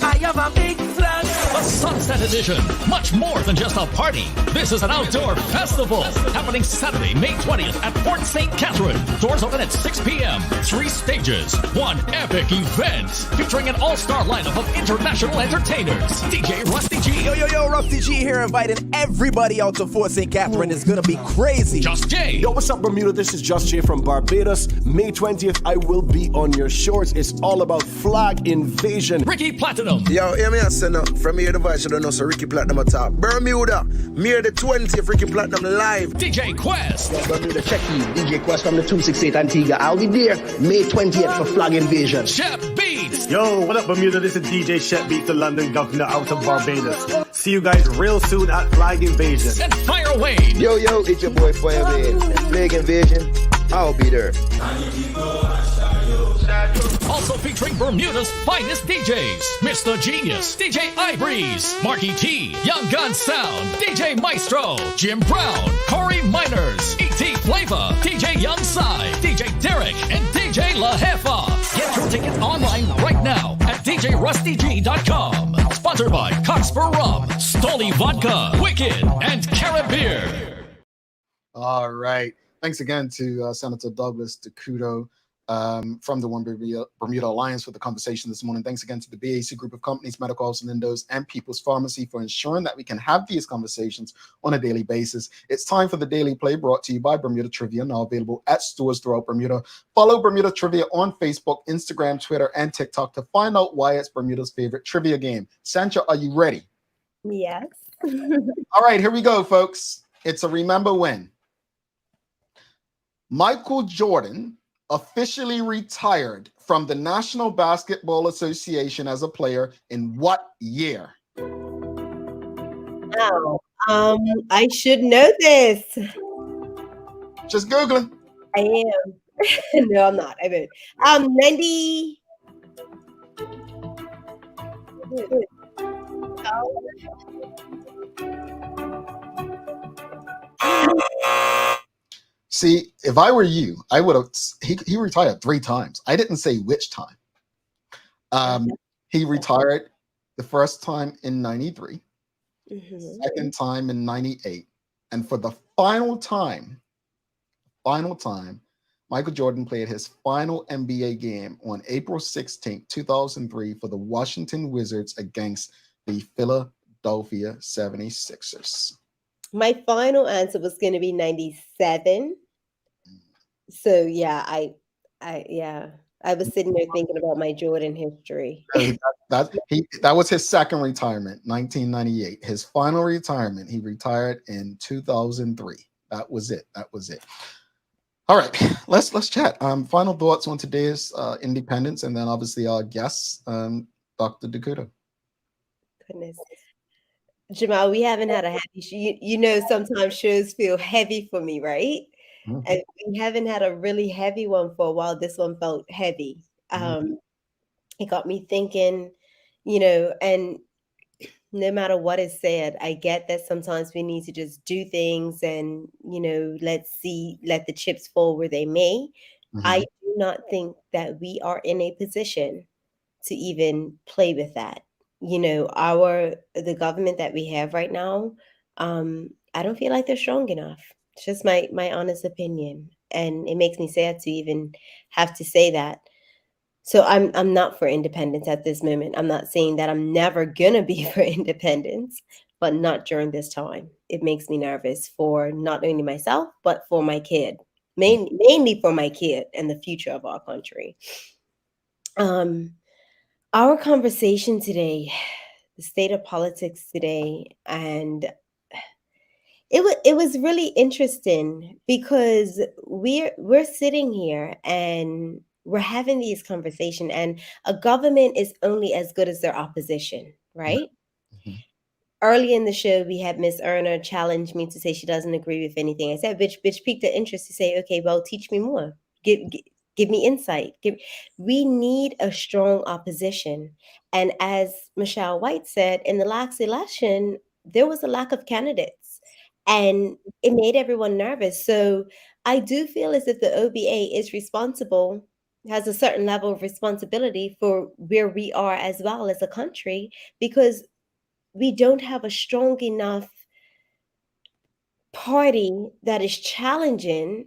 I have a big flag. The Sunset Edition. Much more than just a party. This is an outdoor festival happening Saturday, May 20th at Port St. Catherine. Doors open at 6 p.m. 3 stages. One epic event featuring an all-star lineup of international entertainers. DJ Rusty G. Yo, Rusty G here, inviting everybody out to Fort St. Catherine. It's gonna be crazy. Just Jay. Yo, what's up, Bermuda? This is Just Jay from Barbados. May 20th, I will be on your shores. It's all about Flag Invasion. Ricky Platinum. Yo, hear me out, son. From here, the voice, you don't know, so Ricky Platinum at top. Bermuda, May the 20th, Ricky Platinum live. DJ Quest. Yo, Bermuda, check you. DJ Quest from the 268 Antigua. I'll be there May 20th for Flag Invasion. Shep Beats. Yo, what up, Bermuda? This is DJ Shep Beats, the London Governor out of Barbados. See you guys real soon at Flag Invasion. And Fire Wayne. Yo, it's your boy Fire Wayne. Flag Invasion, I'll be there. Also featuring Bermuda's finest DJs, Mr. Genius, DJ iBreeze, Marky T, Young Gun Sound, DJ Maestro, Jim Brown, Corey Miners, E.T. Flavor, DJ Young Sai, DJ Derek, and DJ Heifer. Get your ticket online right now at djrustygg.com. Sponsored by Cockspur Rum, Stoli Vodka, Wicked, and Carrot Beer. All right. Thanks again to Senator Douglas Couto from the Bermuda Alliance for the conversation this morning. Thanks again to the BAC Group of Companies, Medical House Lindos, and People's Pharmacy for ensuring that we can have these conversations on a daily basis. It's time for the Daily Play, brought to you by Bermuda Trivia, now available at stores throughout Bermuda. Follow Bermuda Trivia on Facebook, Instagram, Twitter, and TikTok to find out why it's Bermuda's favorite trivia game. Sancha, are you ready? Yes. All right, here we go, folks. It's a remember when. Michael Jordan officially retired from the National Basketball Association as a player in what year? Oh, I should know this. Just Googling. I am. No, I'm not. I won't. 90. See, if I were you, I would have. He retired 3 times. I didn't say which time. He retired the first time in 93, second time in 98, and for the final time, Michael Jordan played his final NBA game on April 16, 2003 for the Washington Wizards against the Philadelphia 76ers. My final answer was going to be 97. So yeah, I was sitting there thinking about my Jordan history. That was his second retirement, 1998. His final retirement, he retired in 2003. That was it. All right, let's chat. Final thoughts on today's independence, and then obviously our guest, Dr. Couto. Goodness. Jamal, we haven't had a heavy show. You know, sometimes shows feel heavy for me, right? Mm-hmm. And we haven't had a really heavy one for a while. This one felt heavy. It got me thinking, and no matter what is said, I get that sometimes we need to just do things and, let the chips fall where they may. I do not think that we are in a position to even play with that. The government that we have right now, I don't feel like they're strong enough. It's just my honest opinion. And it makes me sad to even have to say that. So I'm not for independence at this moment. I'm not saying that I'm never gonna be for independence, but not during this time. It makes me nervous for not only myself, but for my kid. Mainly for my kid and the future of our country. Our conversation today, the state of politics today, and it was really interesting because we're sitting here and we're having these conversations, and a government is only as good as their opposition, right? Early in the show, we had Miss Erna challenge me to say she doesn't agree with anything I said, which piqued the interest to say, okay, well, teach me more. Give me insight. We need a strong opposition. And as Michelle White said, in the last election, there was a lack of candidates and it made everyone nervous. So I do feel as if the OBA is responsible, has a certain level of responsibility for where we are as well as a country, because we don't have a strong enough party that is challenging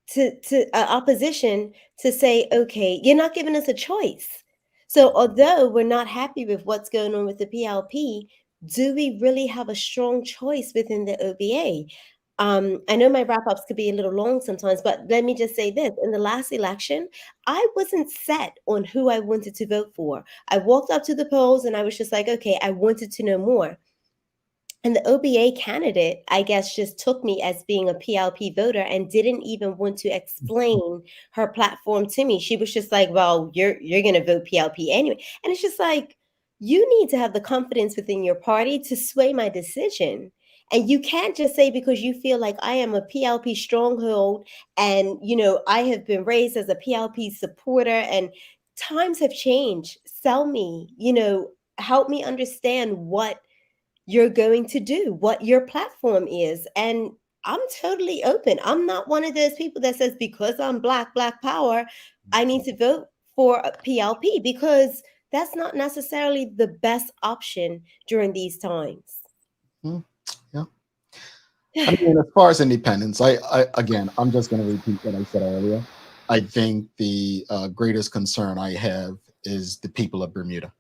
to opposition to say, okay, you're not giving us a choice. So although we're not happy with what's going on with the PLP, do we really have a strong choice within the OBA? I know my wrap-ups could be a little long sometimes, but let me just say this. In the last election, I wasn't set on who I wanted to vote for. I walked up to the polls and I was just like, okay, I wanted to know more. And the OBA candidate, I guess, just took me as being a PLP voter and didn't even want to explain her platform to me. She was just like, well, you're going to vote PLP anyway. And it's just like, you need to have the confidence within your party to sway my decision. And you can't just say, because you feel like I am a PLP stronghold and, I have been raised as a PLP supporter and times have changed. Sell me, help me understand what you're going to do, what your platform is. And I'm totally open. I'm not one of those people that says, because I'm Black power, I need to vote for a PLP because that's not necessarily the best option during these times. Yeah. I mean, as far as independence, again, I'm just going to repeat what I said earlier. I think the greatest concern I have is the people of Bermuda.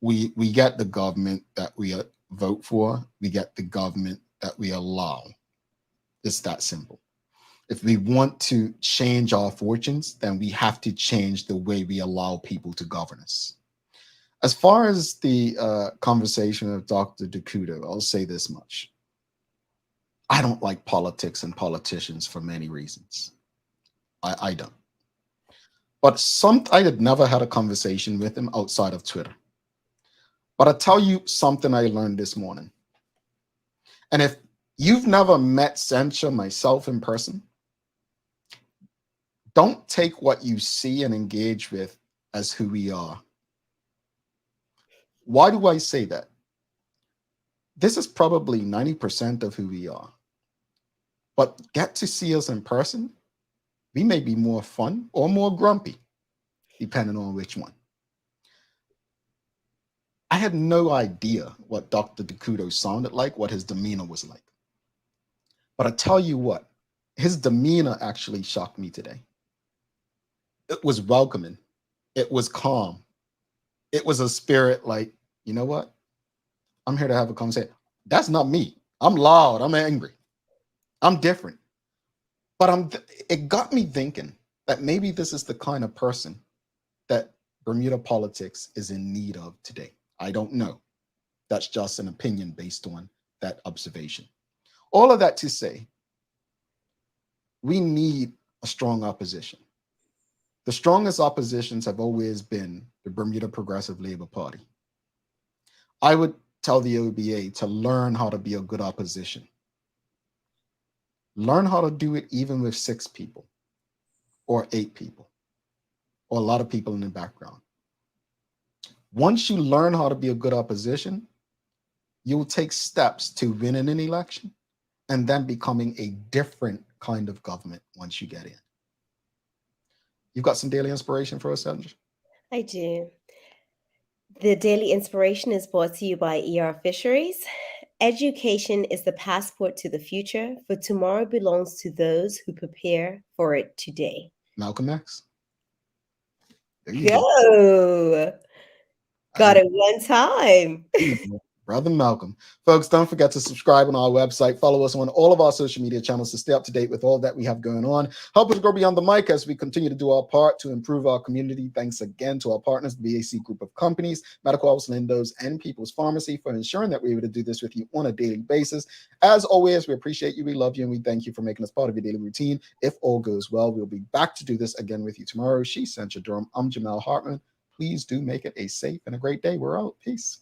We get the government that we vote for. We get the government that we allow. It's that simple. If we want to change our fortunes, then we have to change the way we allow people to govern us. As far as the conversation of Dr. Couto, I'll say this much. I don't like politics and politicians for many reasons. I don't. But I had never had a conversation with him outside of Twitter. But I'll tell you something I learned this morning. And if you've never met Sencha, myself in person, don't take what you see and engage with as who we are. Why do I say that? This is probably 90% of who we are. But get to see us in person, we may be more fun or more grumpy, depending on which one. I had no idea what Dr. Couto sounded like, what his demeanor was like. But I tell you what, his demeanor actually shocked me today. It was welcoming. It was calm. It was a spirit like, you know what? I'm here to have a conversation. That's not me. I'm loud. I'm angry. I'm different. But it got me thinking that maybe this is the kind of person that Bermuda politics is in need of today. I don't know. That's just an opinion based on that observation. All of that to say, we need a strong opposition. The strongest oppositions have always been the Bermuda Progressive Labor Party. I would tell the OBA to learn how to be a good opposition. Learn how to do it even with 6 people or 8 people or a lot of people in the background. Once you learn how to be a good opposition, you'll take steps to winning an election and then becoming a different kind of government once you get in. You've got some daily inspiration for us, Sandra? I do. The Daily Inspiration is brought to you by ER Fisheries. Education is the passport to the future, for tomorrow belongs to those who prepare for it today. Malcolm X. Go! Got it one time. Brother Malcolm. Folks, don't forget to subscribe on our website. Follow us on all of our social media channels to stay up to date with all that we have going on. Help us grow beyond the mic as we continue to do our part to improve our community. Thanks again to our partners, the BAC Group of Companies, Medical House Lindos, and People's Pharmacy for ensuring that we're able to do this with you on a daily basis. As always, we appreciate you, we love you, and we thank you for making us part of your daily routine. If all goes well, we'll be back to do this again with you tomorrow. She's Sencha Durham. I'm Jamel Hartman. Please do make it a safe and a great day. We're out. Peace.